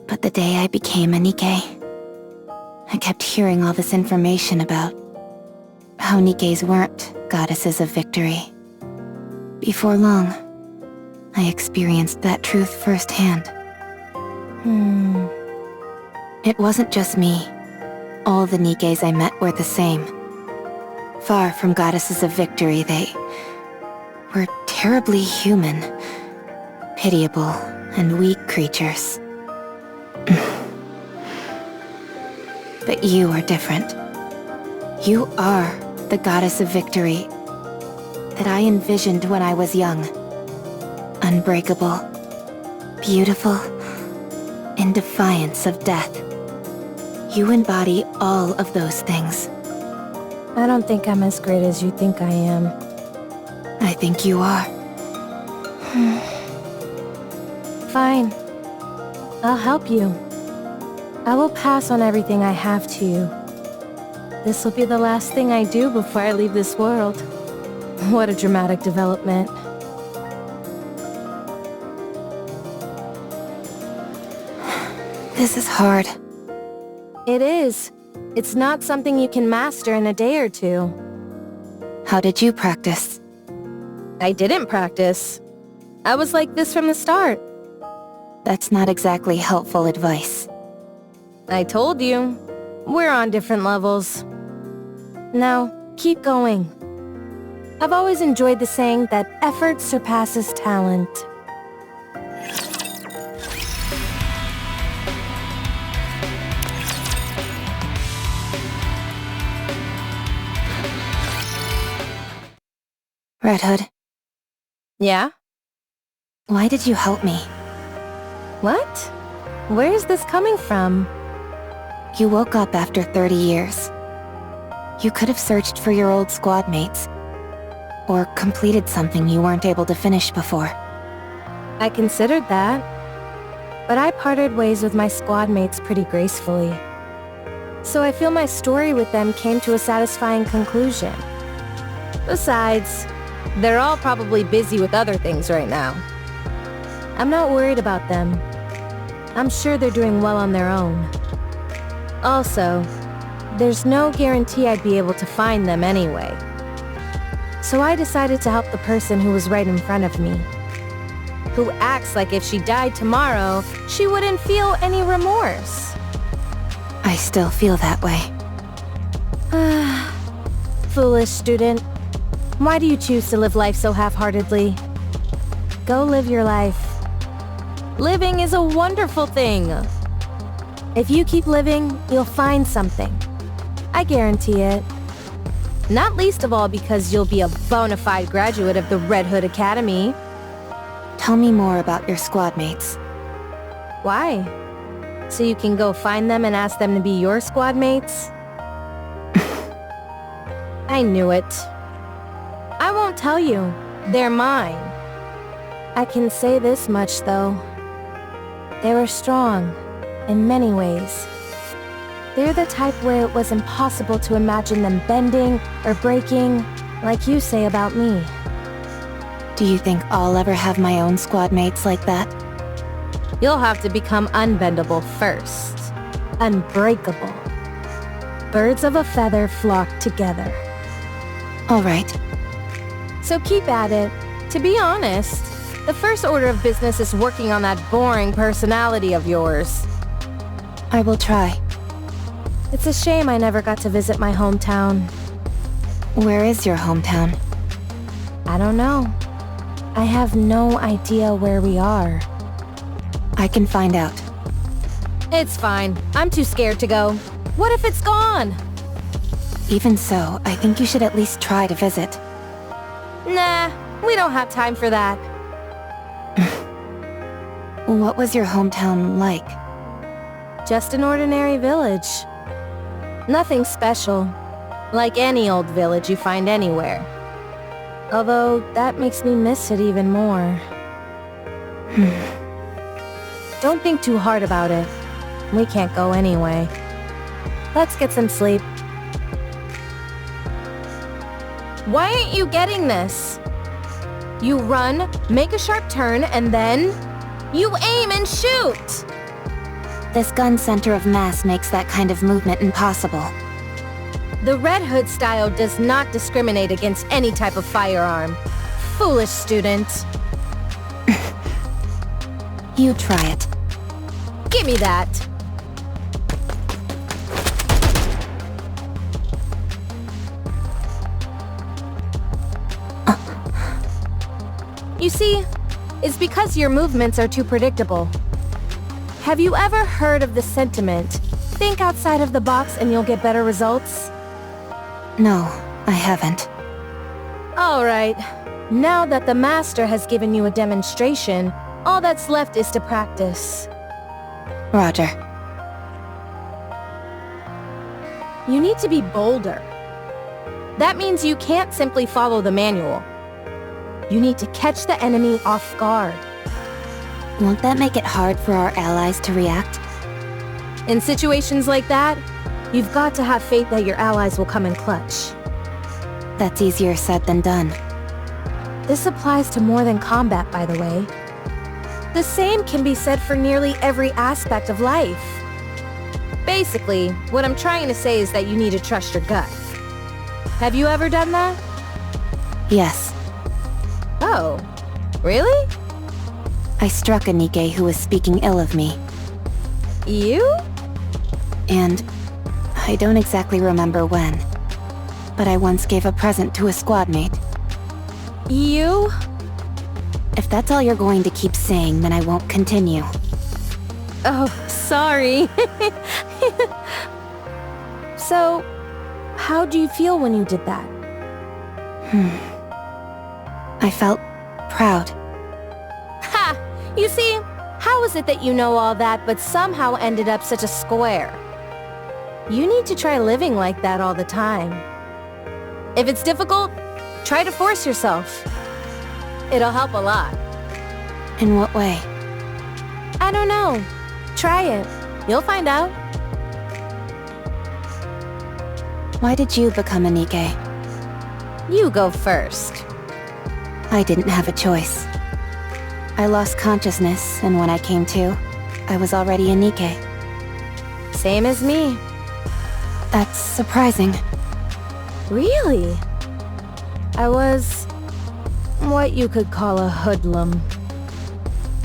But the day I became a Nikke, I kept hearing all this information about how Nikkes weren't goddesses of victory. Before long, I experienced that truth firsthand. It wasn't just me. All the Nikkes I met were the same. Far from goddesses of victory, they were terribly human, pitiable, and weak creatures. But you are different. You are the goddess of victory that I envisioned when I was young. Unbreakable, beautiful, in defiance of death. You embody all of those things. I don't think I'm as great as you think I am. I think you are. Fine. I'll help you. I will pass on everything I have to you. This will be the last thing I do before I leave this world. What a dramatic development. This is hard. It is. It's not something you can master in a day or two. How did you practice? I didn't practice. I was like this from the start. That's not exactly helpful advice. I told you. We're on different levels. Now, keep going. I've always enjoyed the saying that effort surpasses talent. Red Hood, Yeah? why did you help me? What? Where is this coming from? You woke up after 30 years. You could have searched for your old squad mates. Or completed something you weren't able to finish before. I considered that. But I parted ways with my squad mates pretty gracefully. So I feel my story with them came to a satisfying conclusion. Besides, they're all probably busy with other things right now. I'm not worried about them. I'm sure they're doing well on their own. Also, there's no guarantee I'd be able to find them anyway. So I decided to help the person who was right in front of me. Who acts like if she died tomorrow, she wouldn't feel any remorse. I still feel that way. Foolish student. Why do you choose to live life so half-heartedly? Go live your life. Living is a wonderful thing. If you keep living, you'll find something. I guarantee it. Not least of all because you'll be a bona fide graduate of the Red Hood Academy. Tell me more about your squad mates. Why? So you can go find them and ask them to be your squad mates? I knew it. I won't tell you. They're mine. I can say this much, though. They were strong, in many ways. They're the type where it was impossible to imagine them bending or breaking, like you say about me. Do you think I'll ever have my own squad mates like that? You'll have to become unbendable first. Unbreakable. Birds of a feather flock together. All right. So keep at it. To be honest, the first order of business is working on that boring personality of yours. I will try. It's a shame I never got to visit my hometown. Where is your hometown? I don't know. I have no idea where we are. I can find out. It's fine. I'm too scared to go. What if it's gone? Even so, I think you should at least try to visit. Nah, we don't have time for that. What was your hometown like? Just an ordinary village. Nothing special. Like any old village you find anywhere. Although, that makes me miss it even more. Don't think too hard about it. We can't go anyway. Let's get some sleep. Why aren't you getting this? You run, make a sharp turn, and then... you aim and shoot! This gun center of mass makes that kind of movement impossible. The Red Hood style does not discriminate against any type of firearm. Foolish student. You try it. Give me that. You see, it's because your movements are too predictable. Have you ever heard of the sentiment, think outside of the box and you'll get better results? No, I haven't. Alright, now that the master has given you a demonstration, all that's left is to practice. Roger. You need to be bolder. That means you can't simply follow the manual. You need to catch the enemy off guard. Won't that make it hard for our allies to react? In situations like that, you've got to have faith that your allies will come in clutch. That's easier said than done. This applies to more than combat, by the way. The same can be said for nearly every aspect of life. Basically, what I'm trying to say is that you need to trust your gut. Have you ever done that? Yes. Oh, really? I struck a NIKKE who was speaking ill of me. You? And I don't exactly remember when, but I once gave a present to a squad mate. You? If that's all you're going to keep saying, then I won't continue. Oh, sorry. So, how do you feel when you did that? I felt proud. Ha! You see, how is it that you know all that but somehow ended up such a square? You need to try living like that all the time. If it's difficult, try to force yourself. It'll help a lot. In what way? I don't know. Try it. You'll find out. Why did you become a NIKKE? You go first. I didn't have a choice. I lost consciousness, and when I came to, I was already a NIKKE. Same as me. That's surprising. Really? I was what you could call a hoodlum.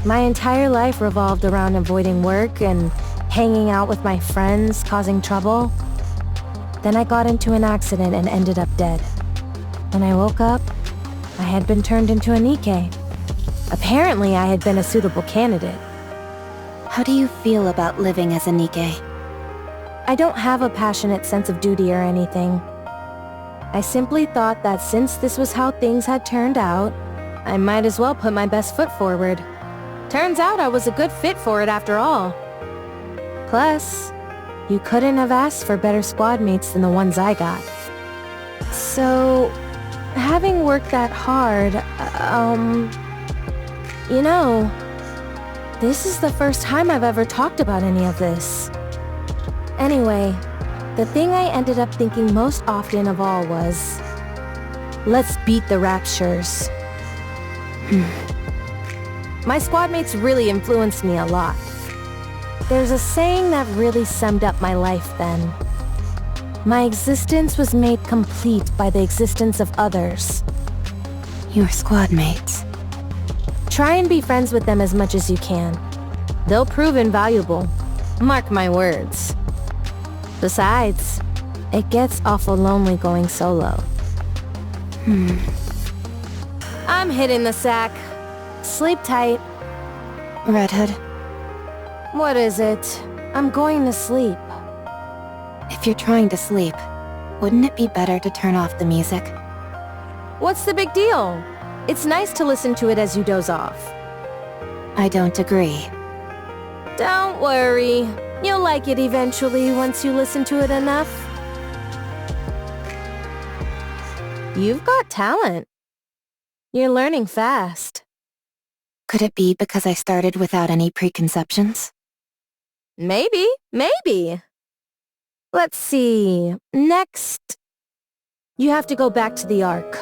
My entire life revolved around avoiding work and hanging out with my friends, causing trouble. Then I got into an accident and ended up dead. When I woke up, I had been turned into a NIKKE. Apparently, I had been a suitable candidate. How do you feel about living as a NIKKE? I don't have a passionate sense of duty or anything. I simply thought that since this was how things had turned out, I might as well put my best foot forward. Turns out I was a good fit for it after all. Plus, you couldn't have asked for better squad mates than the ones I got. So, having worked that hard, you know, this is the first time I've ever talked about any of this. Anyway, the thing I ended up thinking most often of all was, let's beat the Raptures. My squad mates really influenced me a lot. There's a saying that really summed up my life then. My existence was made complete by the existence of others. Your squad mates. Try and be friends with them as much as you can. They'll prove invaluable. Mark my words. Besides, it gets awful lonely going solo. I'm hitting the sack. Sleep tight. Red Hood, What is it? I'm going to sleep. if you're trying to sleep, wouldn't it be better to turn off the music? What's the big deal? It's nice to listen to it as you doze off. I don't agree. Don't worry. You'll like it eventually once you listen to it enough. You've got talent. You're learning fast. Could it be because I started without any preconceptions? Maybe. Let's see. Next, you have to go back to the Ark.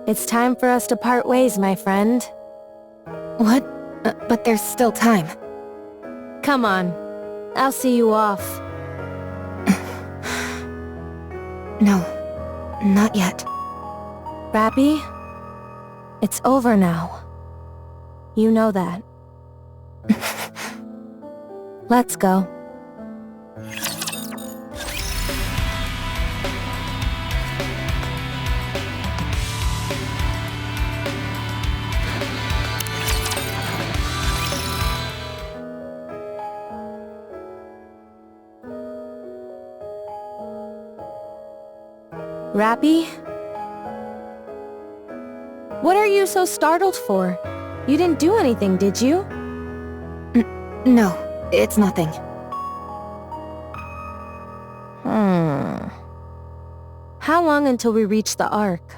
It's time for us to part ways, my friend. What? But there's still time. Come on. I'll see you off. No, not yet. Rappy, it's over now. You know that. Let's go. Rappy? What are you so startled for? You didn't do anything, did you? No, it's nothing. How long until we reach the Ark?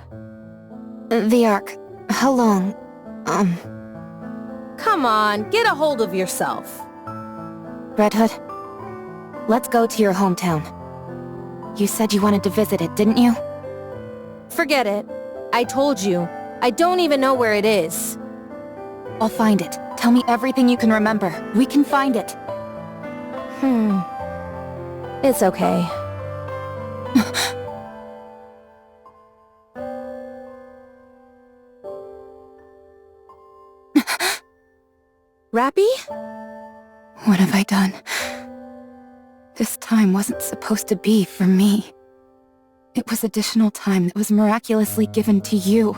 The Ark. How long? Come on, get a hold of yourself. Red Hood, let's go to your hometown. You said you wanted to visit it, didn't you? Forget it. I told you. I don't even know where it is. I'll find it. Tell me everything you can remember. We can find it. It's okay. Rappy? What have I done? This time wasn't supposed to be for me. It was additional time that was miraculously given to you.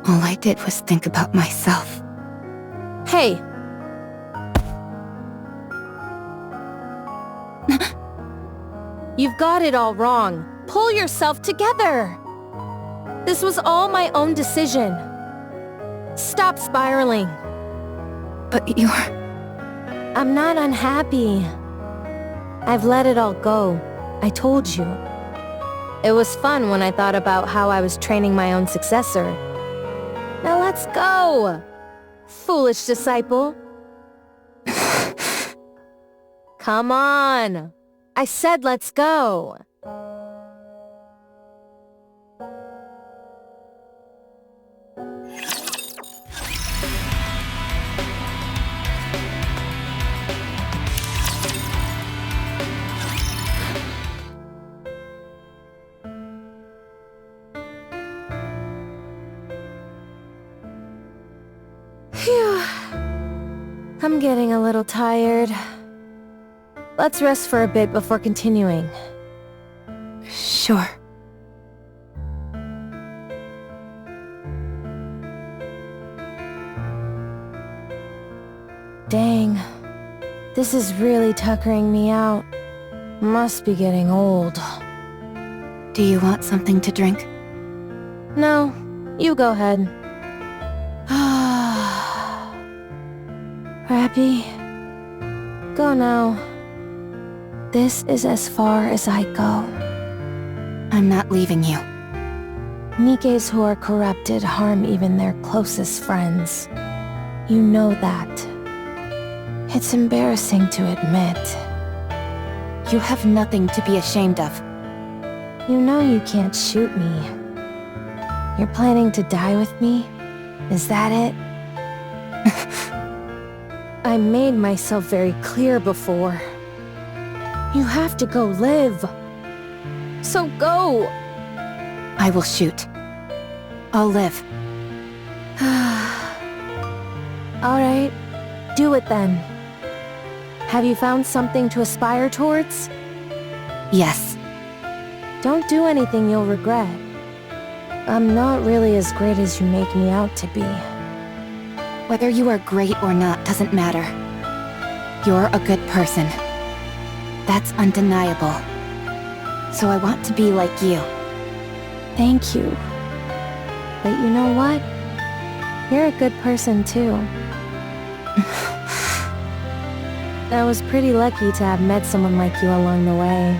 All I did was think about myself. Hey! You've got it all wrong. Pull yourself together! This was all my own decision. Stop spiraling. But you're... I'm not unhappy. I've let it all go. I told you. It was fun when I thought about how I was training my own successor. Now let's go! Foolish disciple. Come on! I said let's go! Phew. I'm getting a little tired. Let's rest for a bit before continuing. Sure. Dang. This is really tuckering me out. Must be getting old. Do you want something to drink? No, you go ahead. Rappy, go now. This is as far as I go. I'm not leaving you. Nikkes who are corrupted harm even their closest friends. You know that. It's embarrassing to admit. You have nothing to be ashamed of. You know you can't shoot me. You're planning to die with me? Is that it? I made myself very clear before. You have to go live. So go! I will shoot. I'll live. Alright, do it then. Have you found something to aspire towards? Yes. Don't do anything you'll regret. I'm not really as great as you make me out to be. Whether you are great or not doesn't matter. You're a good person. That's undeniable. So I want to be like you. Thank you. But you know what? You're a good person too. I was pretty lucky to have met someone like you along the way.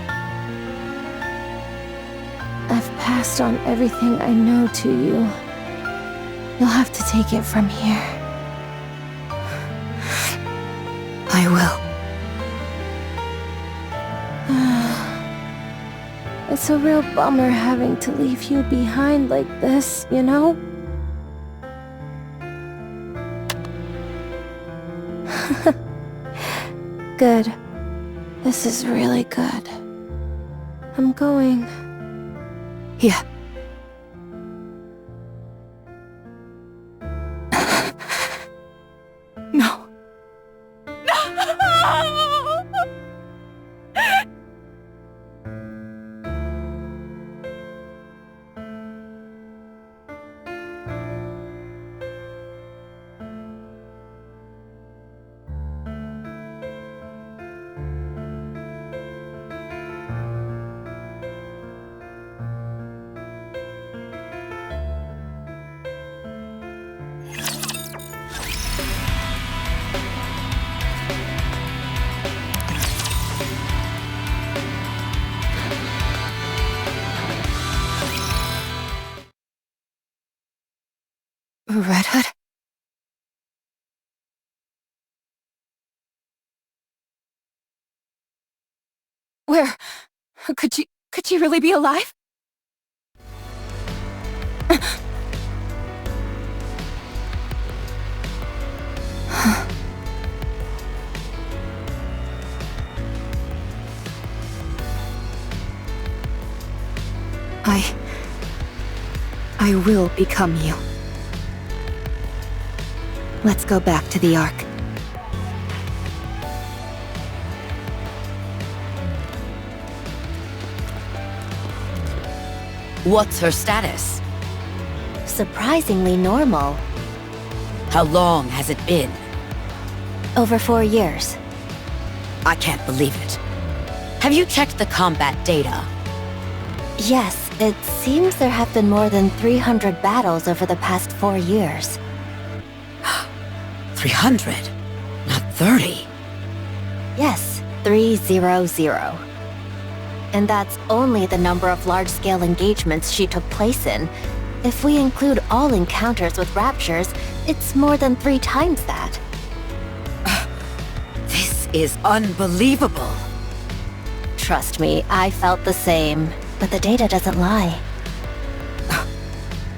I've passed on everything I know to you. You'll have to take it from here. I will. It's a real bummer having to leave you behind like this, you know? Good. This is really good. I'm going. Yeah. No. Red Hood? Where? Could she really be alive? I will become you. Let's go back to the Ark. What's her status? Surprisingly normal. How long has it been? Over 4 years. I can't believe it. Have you checked the combat data? Yes, it seems there have been more than 300 battles over the past 4 years. 300? Not 30? Yes, 300. And that's only the number of large-scale engagements she took place in. If we include all encounters with raptures, it's more than 3 times that. This is unbelievable. Trust me, I felt the same. But the data doesn't lie.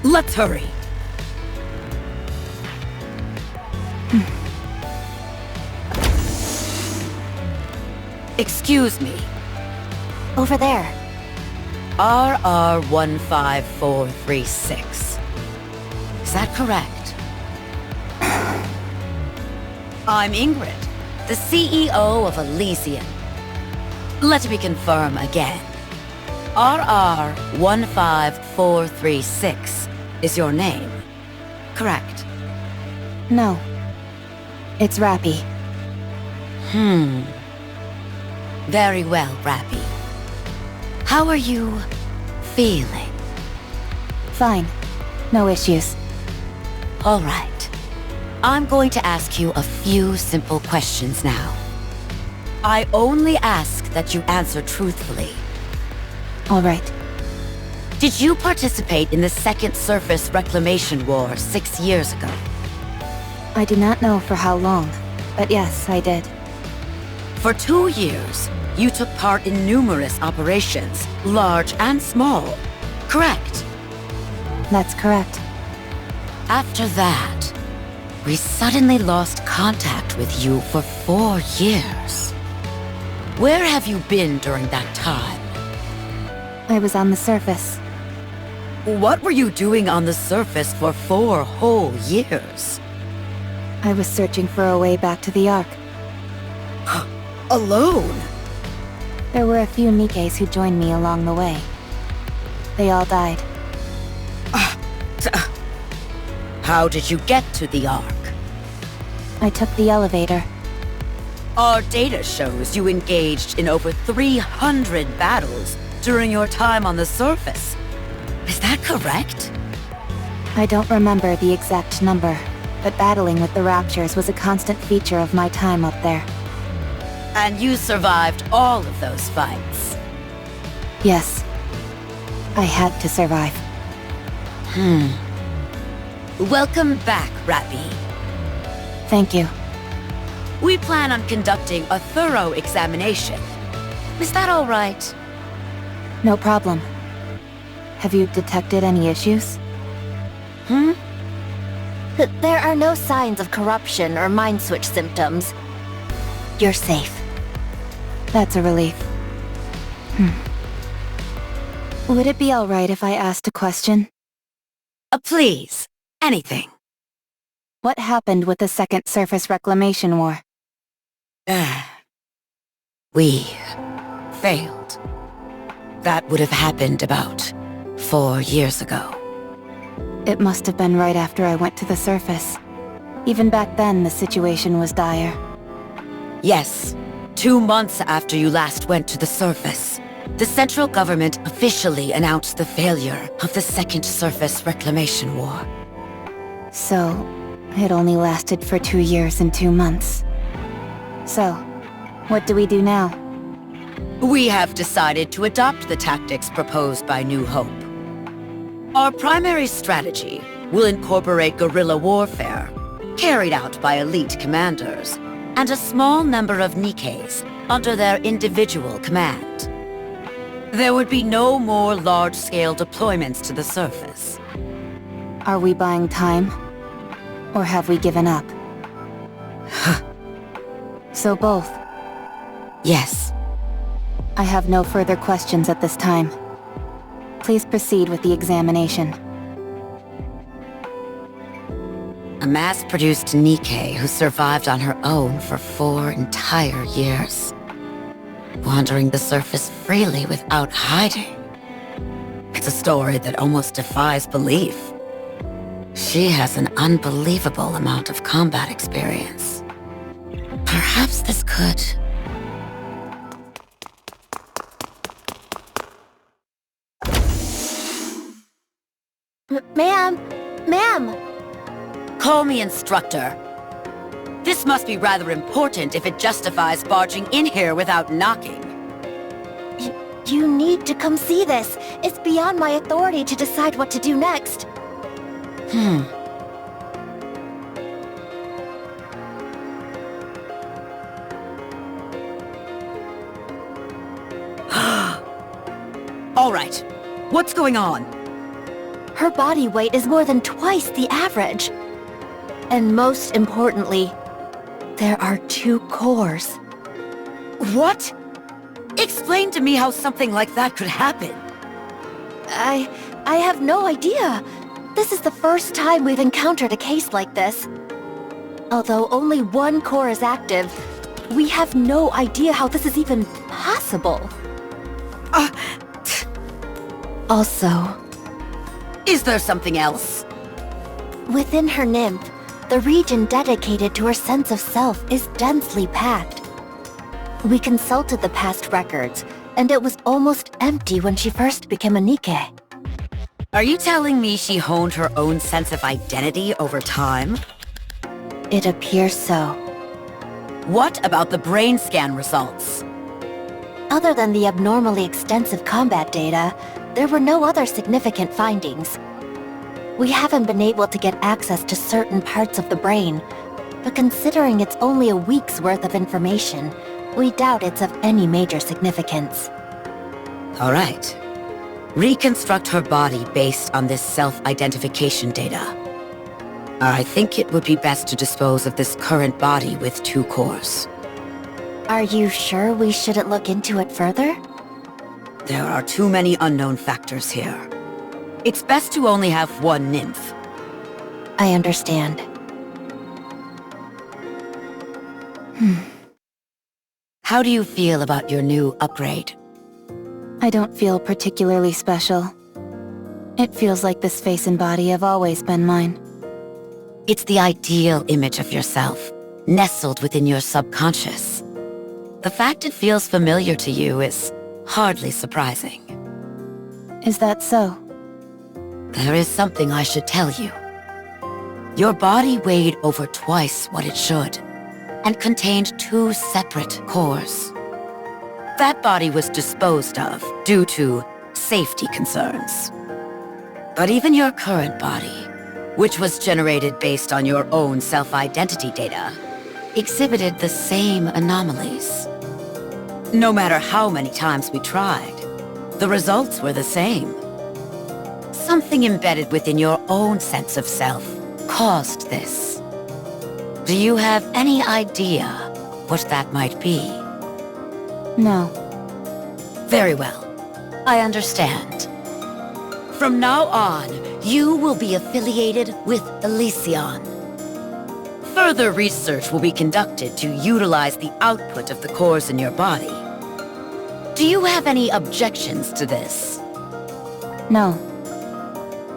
Let's hurry. Excuse me. Over there. RR15436. Is that correct? I'm Ingrid, the CEO of Elysian. Let me confirm again. RR15436 is your name, correct? No. It's Rappy. Very well, Rappy. How are you feeling? Fine. No issues. All right. I'm going to ask you a few simple questions now. I only ask that you answer truthfully. All right. Did you participate in the Second Surface Reclamation War 6 years ago? I do not know for how long. But yes, I did. For 2 years, you took part in numerous operations, large and small, correct? That's correct. After that, we suddenly lost contact with you for 4 years. Where have you been during that time? I was on the surface. What were you doing on the surface for 4 whole years? I was searching for a way back to the Ark. Alone? There were a few Nikkes who joined me along the way. They all died. How did you get to the Ark? I took the elevator. Our data shows you engaged in over 300 battles during your time on the surface. Is that correct? I don't remember the exact number, but battling with the Raptures was a constant feature of my time up there. And you survived all of those fights? Yes. I had to survive. Welcome back, Rappy. Thank you. We plan on conducting a thorough examination. Is that all right? No problem. Have you detected any issues? There are no signs of corruption or mind switch symptoms. You're safe. That's a relief. Would it be alright if I asked a question? Please. Anything. What happened with the Second Surface Reclamation War? We failed. That would have happened about 4 years ago. It must have been right after I went to the surface. Even back then, the situation was dire. Yes. 2 months after you last went to the surface, the central government officially announced the failure of the Second Surface Reclamation War. So, it only lasted for 2 years and 2 months. So, what do we do now? We have decided to adopt the tactics proposed by New Hope. Our primary strategy will incorporate guerrilla warfare, carried out by elite commanders, and a small number of Nikkes under their individual command. There would be no more large-scale deployments to the surface. Are we buying time? Or have we given up? So both? Yes. I have no further questions at this time. Please proceed with the examination. A mass-produced Nikke who survived on her own for 4 entire years. Wandering the surface freely without hiding. It's a story that almost defies belief. She has an unbelievable amount of combat experience. Perhaps this could... Ma'am! Call me instructor. This must be rather important if it justifies barging in here without knocking. You need to come see this. It's beyond my authority to decide what to do next. All right. What's going on? Her body weight is more than twice the average. And most importantly, there are 2 cores. What? Explain to me how something like that could happen. I have no idea. This is the first time we've encountered a case like this. Although only 1 core is active, we have no idea how this is even possible. Also... Is there something else? Within her nymph, the region dedicated to her sense of self is densely packed. We consulted the past records, and it was almost empty when she first became a Nikke. Are you telling me she honed her own sense of identity over time? It appears so. What about the brain scan results? Other than the abnormally extensive combat data, there were no other significant findings. We haven't been able to get access to certain parts of the brain, but considering it's only a week's worth of information, we doubt it's of any major significance. All right. Reconstruct her body based on this self-identification data. I think it would be best to dispose of this current body with 2 cores. Are you sure we shouldn't look into it further? There are too many unknown factors here. It's best to only have one nymph. I understand. How do you feel about your new upgrade? I don't feel particularly special. It feels like this face and body have always been mine. It's the ideal image of yourself, nestled within your subconscious. The fact it feels familiar to you is hardly surprising. Is that so? There is something I should tell you. Your body weighed over twice what it should, and contained 2 separate cores. That body was disposed of due to safety concerns. But even your current body, which was generated based on your own self-identity data, exhibited the same anomalies. No matter how many times we tried, the results were the same. Something embedded within your own sense of self caused this. Do you have any idea what that might be? No. Very well. I understand. From now on, you will be affiliated with Elysion. Further research will be conducted to utilize the output of the cores in your body. Do you have any objections to this? No.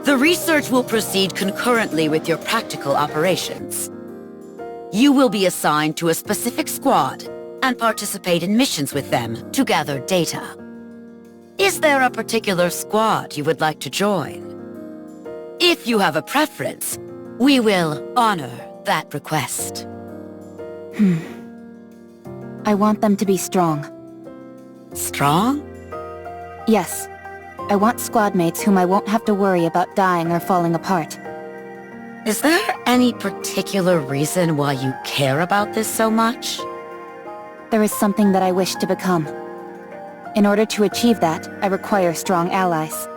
The research will proceed concurrently with your practical operations. You will be assigned to a specific squad and participate in missions with them to gather data. Is there a particular squad you would like to join? If you have a preference, we will honor that request. I want them to be strong. Strong? Yes. I want squad mates whom I won't have to worry about dying or falling apart. Is there any particular reason why you care about this so much? There is something that I wish to become. In order to achieve that, I require strong allies.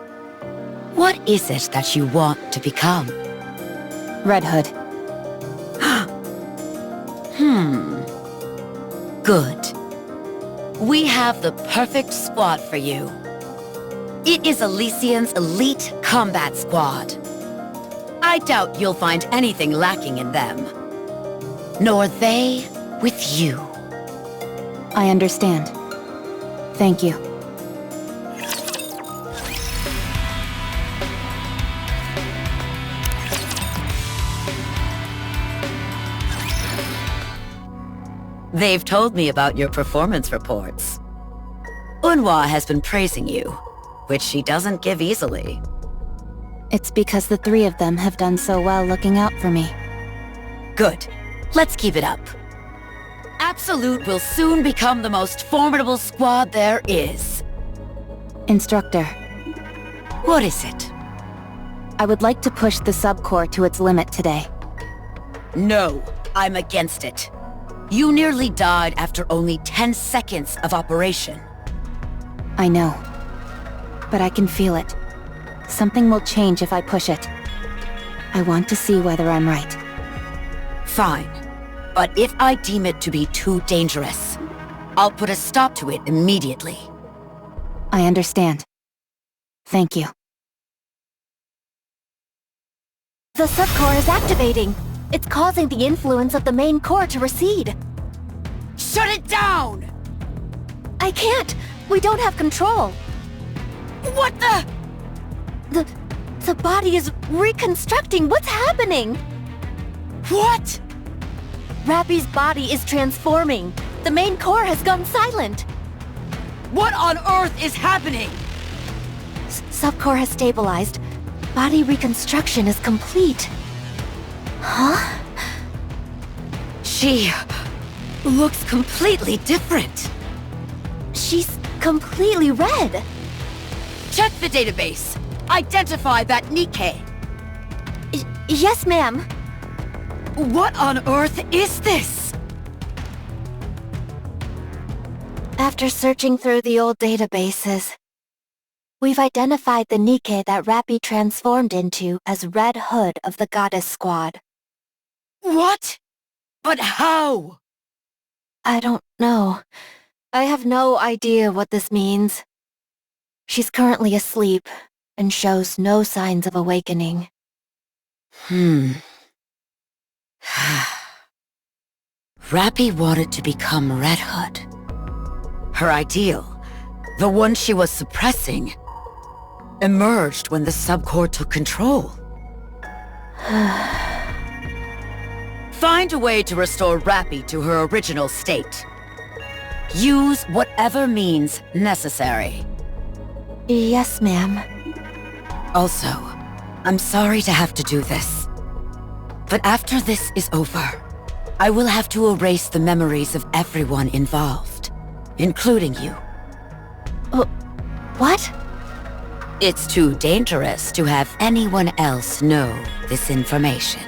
What is it that you want to become? Red Hood. Good. We have the perfect squad for you. It is Elysion's elite combat squad. I doubt you'll find anything lacking in them. Nor they with you. I understand. Thank you. They've told me about your performance reports. Unhwa has been praising you, which she doesn't give easily. It's because the 3 of them have done so well looking out for me. Good. Let's keep it up. Absolute will soon become the most formidable squad there is. Instructor. What is it? I would like to push the subcore to its limit today. No, I'm against it. You nearly died after only 10 seconds of operation. I know. But I can feel it. Something will change if I push it. I want to see whether I'm right. Fine. But if I deem it to be too dangerous, I'll put a stop to it immediately. I understand. Thank you. The subcore is activating. It's causing the influence of the main core to recede. Shut it down! I can't! We don't have control. What the? The body is reconstructing. What's happening? What? Rappy's body is transforming. The main core has gone silent. What on earth is happening? Subcore has stabilized. Body reconstruction is complete. Huh? She looks completely different. She's completely red. Check the database. Identify that NIKKE. Yes, ma'am. What on earth is this? After searching through the old databases, we've identified the NIKKE that Rappy transformed into as Red Hood of the Goddess Squad. What? But how? I don't know. I have no idea what this means. She's currently asleep and shows no signs of awakening. Rappy wanted to become Red Hood. Her ideal, the one she was suppressing, emerged when the subcore took control. Find a way to restore Rappy to her original state. Use whatever means necessary. Yes, ma'am. Also, I'm sorry to have to do this. But after this is over, I will have to erase the memories of everyone involved, including you. What? It's too dangerous to have anyone else know this information.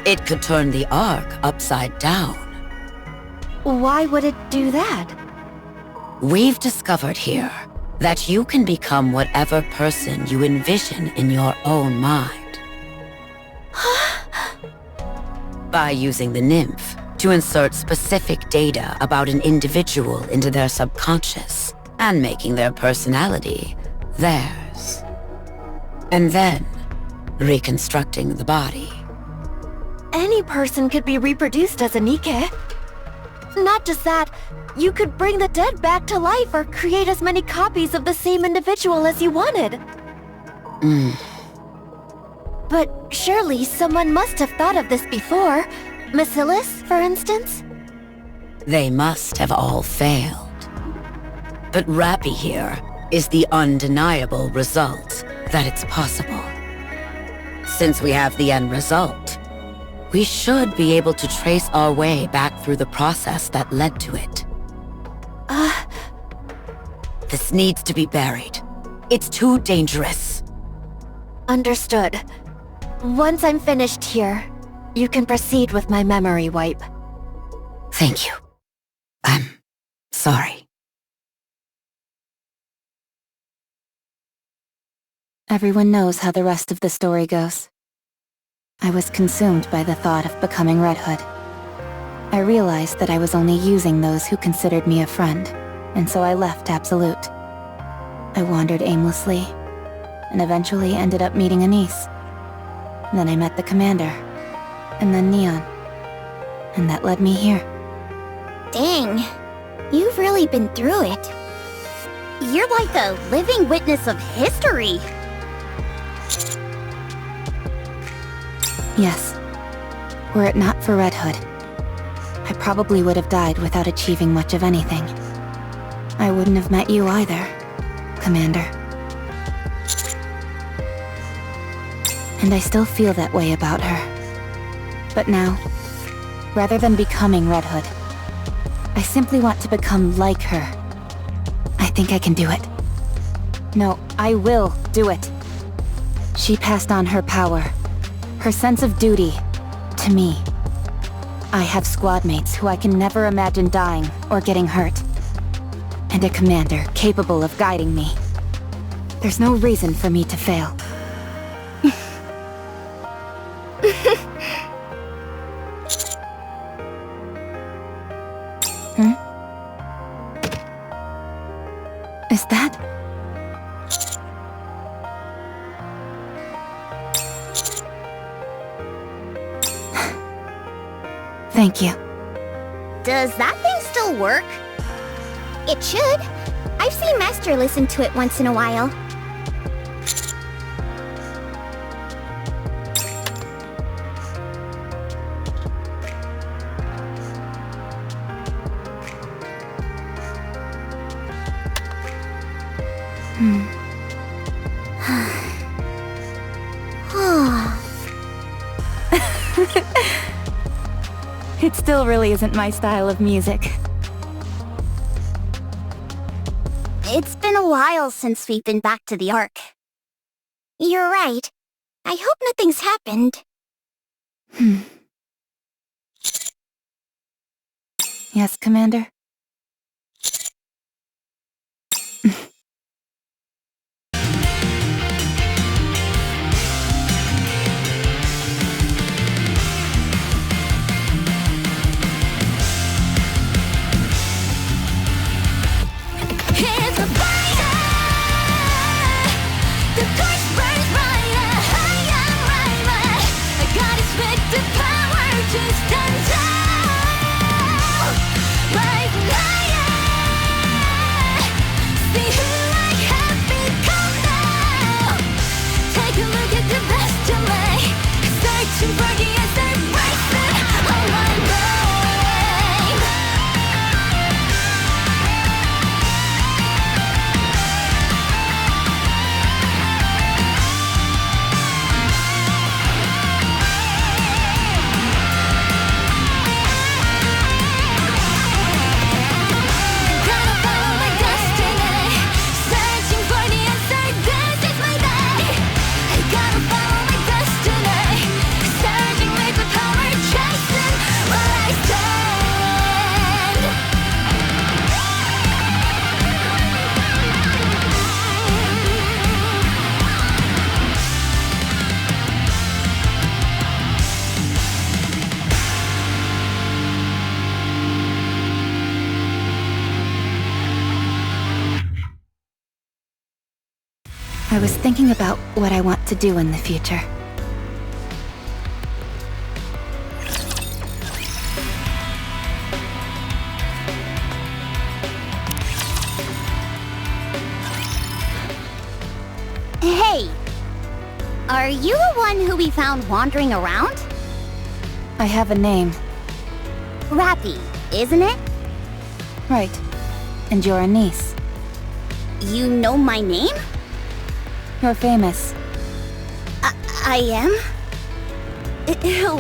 It could turn the Ark upside down. Why would it do that? We've discovered here that you can become whatever person you envision in your own mind. By using the nymph to insert specific data about an individual into their subconscious and making their personality theirs. And then reconstructing the body. Any person could be reproduced as a NIKKE. Not just that, you could bring the dead back to life or create as many copies of the same individual as you wanted. But surely someone must have thought of this before. Bacillus, for instance? They must have all failed. But Rappy here is the undeniable result that it's possible. Since we have the end result, we should be able to trace our way back through the process that led to it. This needs to be buried. It's too dangerous. Understood. Once I'm finished here, you can proceed with my memory wipe. Thank you. I'm sorry. Everyone knows how the rest of the story goes. I was consumed by the thought of becoming Red Hood. I realized that I was only using those who considered me a friend, and so I left Absolute. I wandered aimlessly, and eventually ended up meeting Anise. Then I met the commander, and then Neon. And that led me here. Dang, you've really been through it. You're like a living witness of history. Yes. Were it not for Red Hood, I probably would have died without achieving much of anything. I wouldn't have met you either, Commander. And I still feel that way about her. But now, rather than becoming Red Hood, I simply want to become like her. I think I can do it. No, I will do it. She passed on her power, her sense of duty, to me. I have squad mates who I can never imagine dying or getting hurt. And a commander capable of guiding me. There's no reason for me to fail. Is that? Thank you. Does that thing still work? It should. I've seen Master listen to it once in a while. It still really isn't my style of music. It's been a while since we've been back to the Ark. You're right. I hope nothing's happened. Yes, Commander? Here's the fire! The torch burns brighter, higher, brighter. I gotta spit the power to stand tall. Rising higher. See who I have become now. Take a look at the best of me. Searching for the answer, bracing on my brain. Gotta follow my destiny. Searching for the answer, this is my day. I gotta follow my destiny. Surging with the power, chasing where I stand. I was thinking about what I want to do in the future. Hey! Are you the one who we found wandering around? I have a name. Rappy, isn't it? Right. And you're a niece. You know my name? You're famous. I am?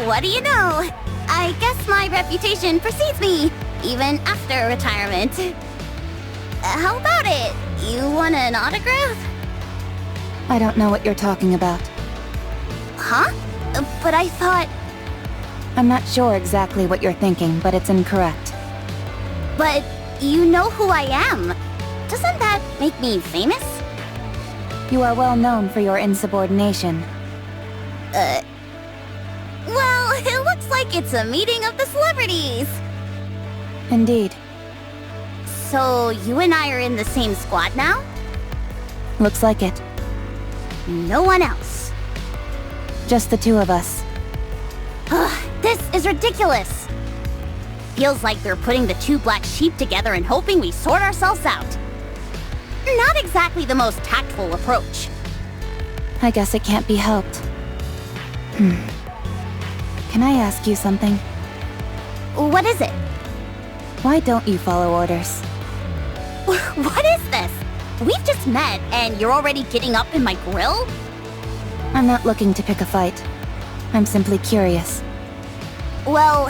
What do you know? I guess my reputation precedes me, even after retirement. How about it? You want an autograph? I don't know what you're talking about. Huh? But I thought... I'm not sure exactly what you're thinking, but it's incorrect. But you know who I am. Doesn't that make me famous? You are well known for your insubordination. Well, it looks like it's a meeting of the celebrities. Indeed. So you and I are in the same squad now? Looks like it. No one else. Just the two of us. This is ridiculous. Feels like they're putting the two black sheep together and hoping we sort ourselves out. Not exactly the most tactful approach. I guess it can't be helped. Can I ask you something? What is it? Why don't you follow orders? What is this? We've just met and you're already getting up in my grill? I'm not looking to pick a fight. I'm simply curious. Well,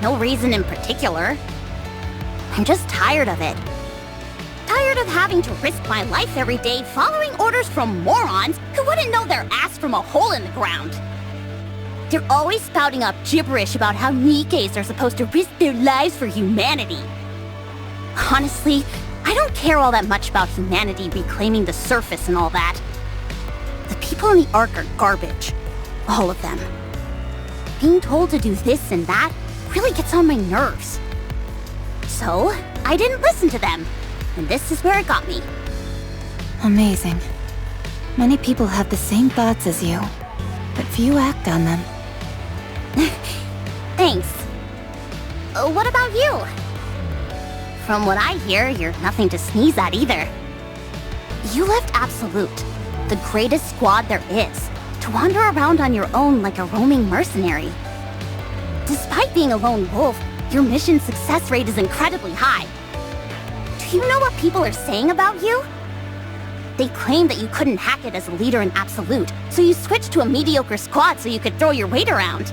no reason in particular. I'm just tired of it. Tired of having to risk my life every day following orders from morons who wouldn't know their ass from a hole in the ground. They're always spouting up gibberish about how Nikkes are supposed to risk their lives for humanity. Honestly, I don't care all that much about humanity reclaiming the surface and all that. The people in the Ark are garbage. All of them. Being told to do this and that really gets on my nerves. So, I didn't listen to them. And this is where it got me. Amazing. Many people have the same thoughts as you, but few act on them. Thanks. What about you? From what I hear, you're nothing to sneeze at either. You left Absolute, the greatest squad there is, to wander around on your own like a roaming mercenary. Despite being a lone wolf, your mission success rate is incredibly high. Do you know what people are saying about you? They claim that you couldn't hack it as a leader in Absolute, so you switched to a mediocre squad so you could throw your weight around.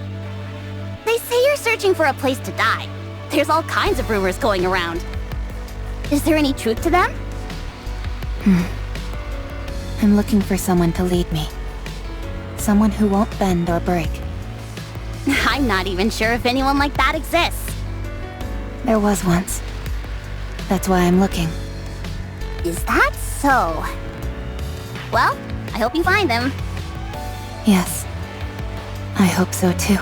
They say you're searching for a place to die. There's all kinds of rumors going around. Is there any truth to them? I'm looking for someone to lead me. Someone who won't bend or break. I'm not even sure if anyone like that exists. There was once. That's why I'm looking. Is that so? Well, I hope you find them. Yes. I hope so too.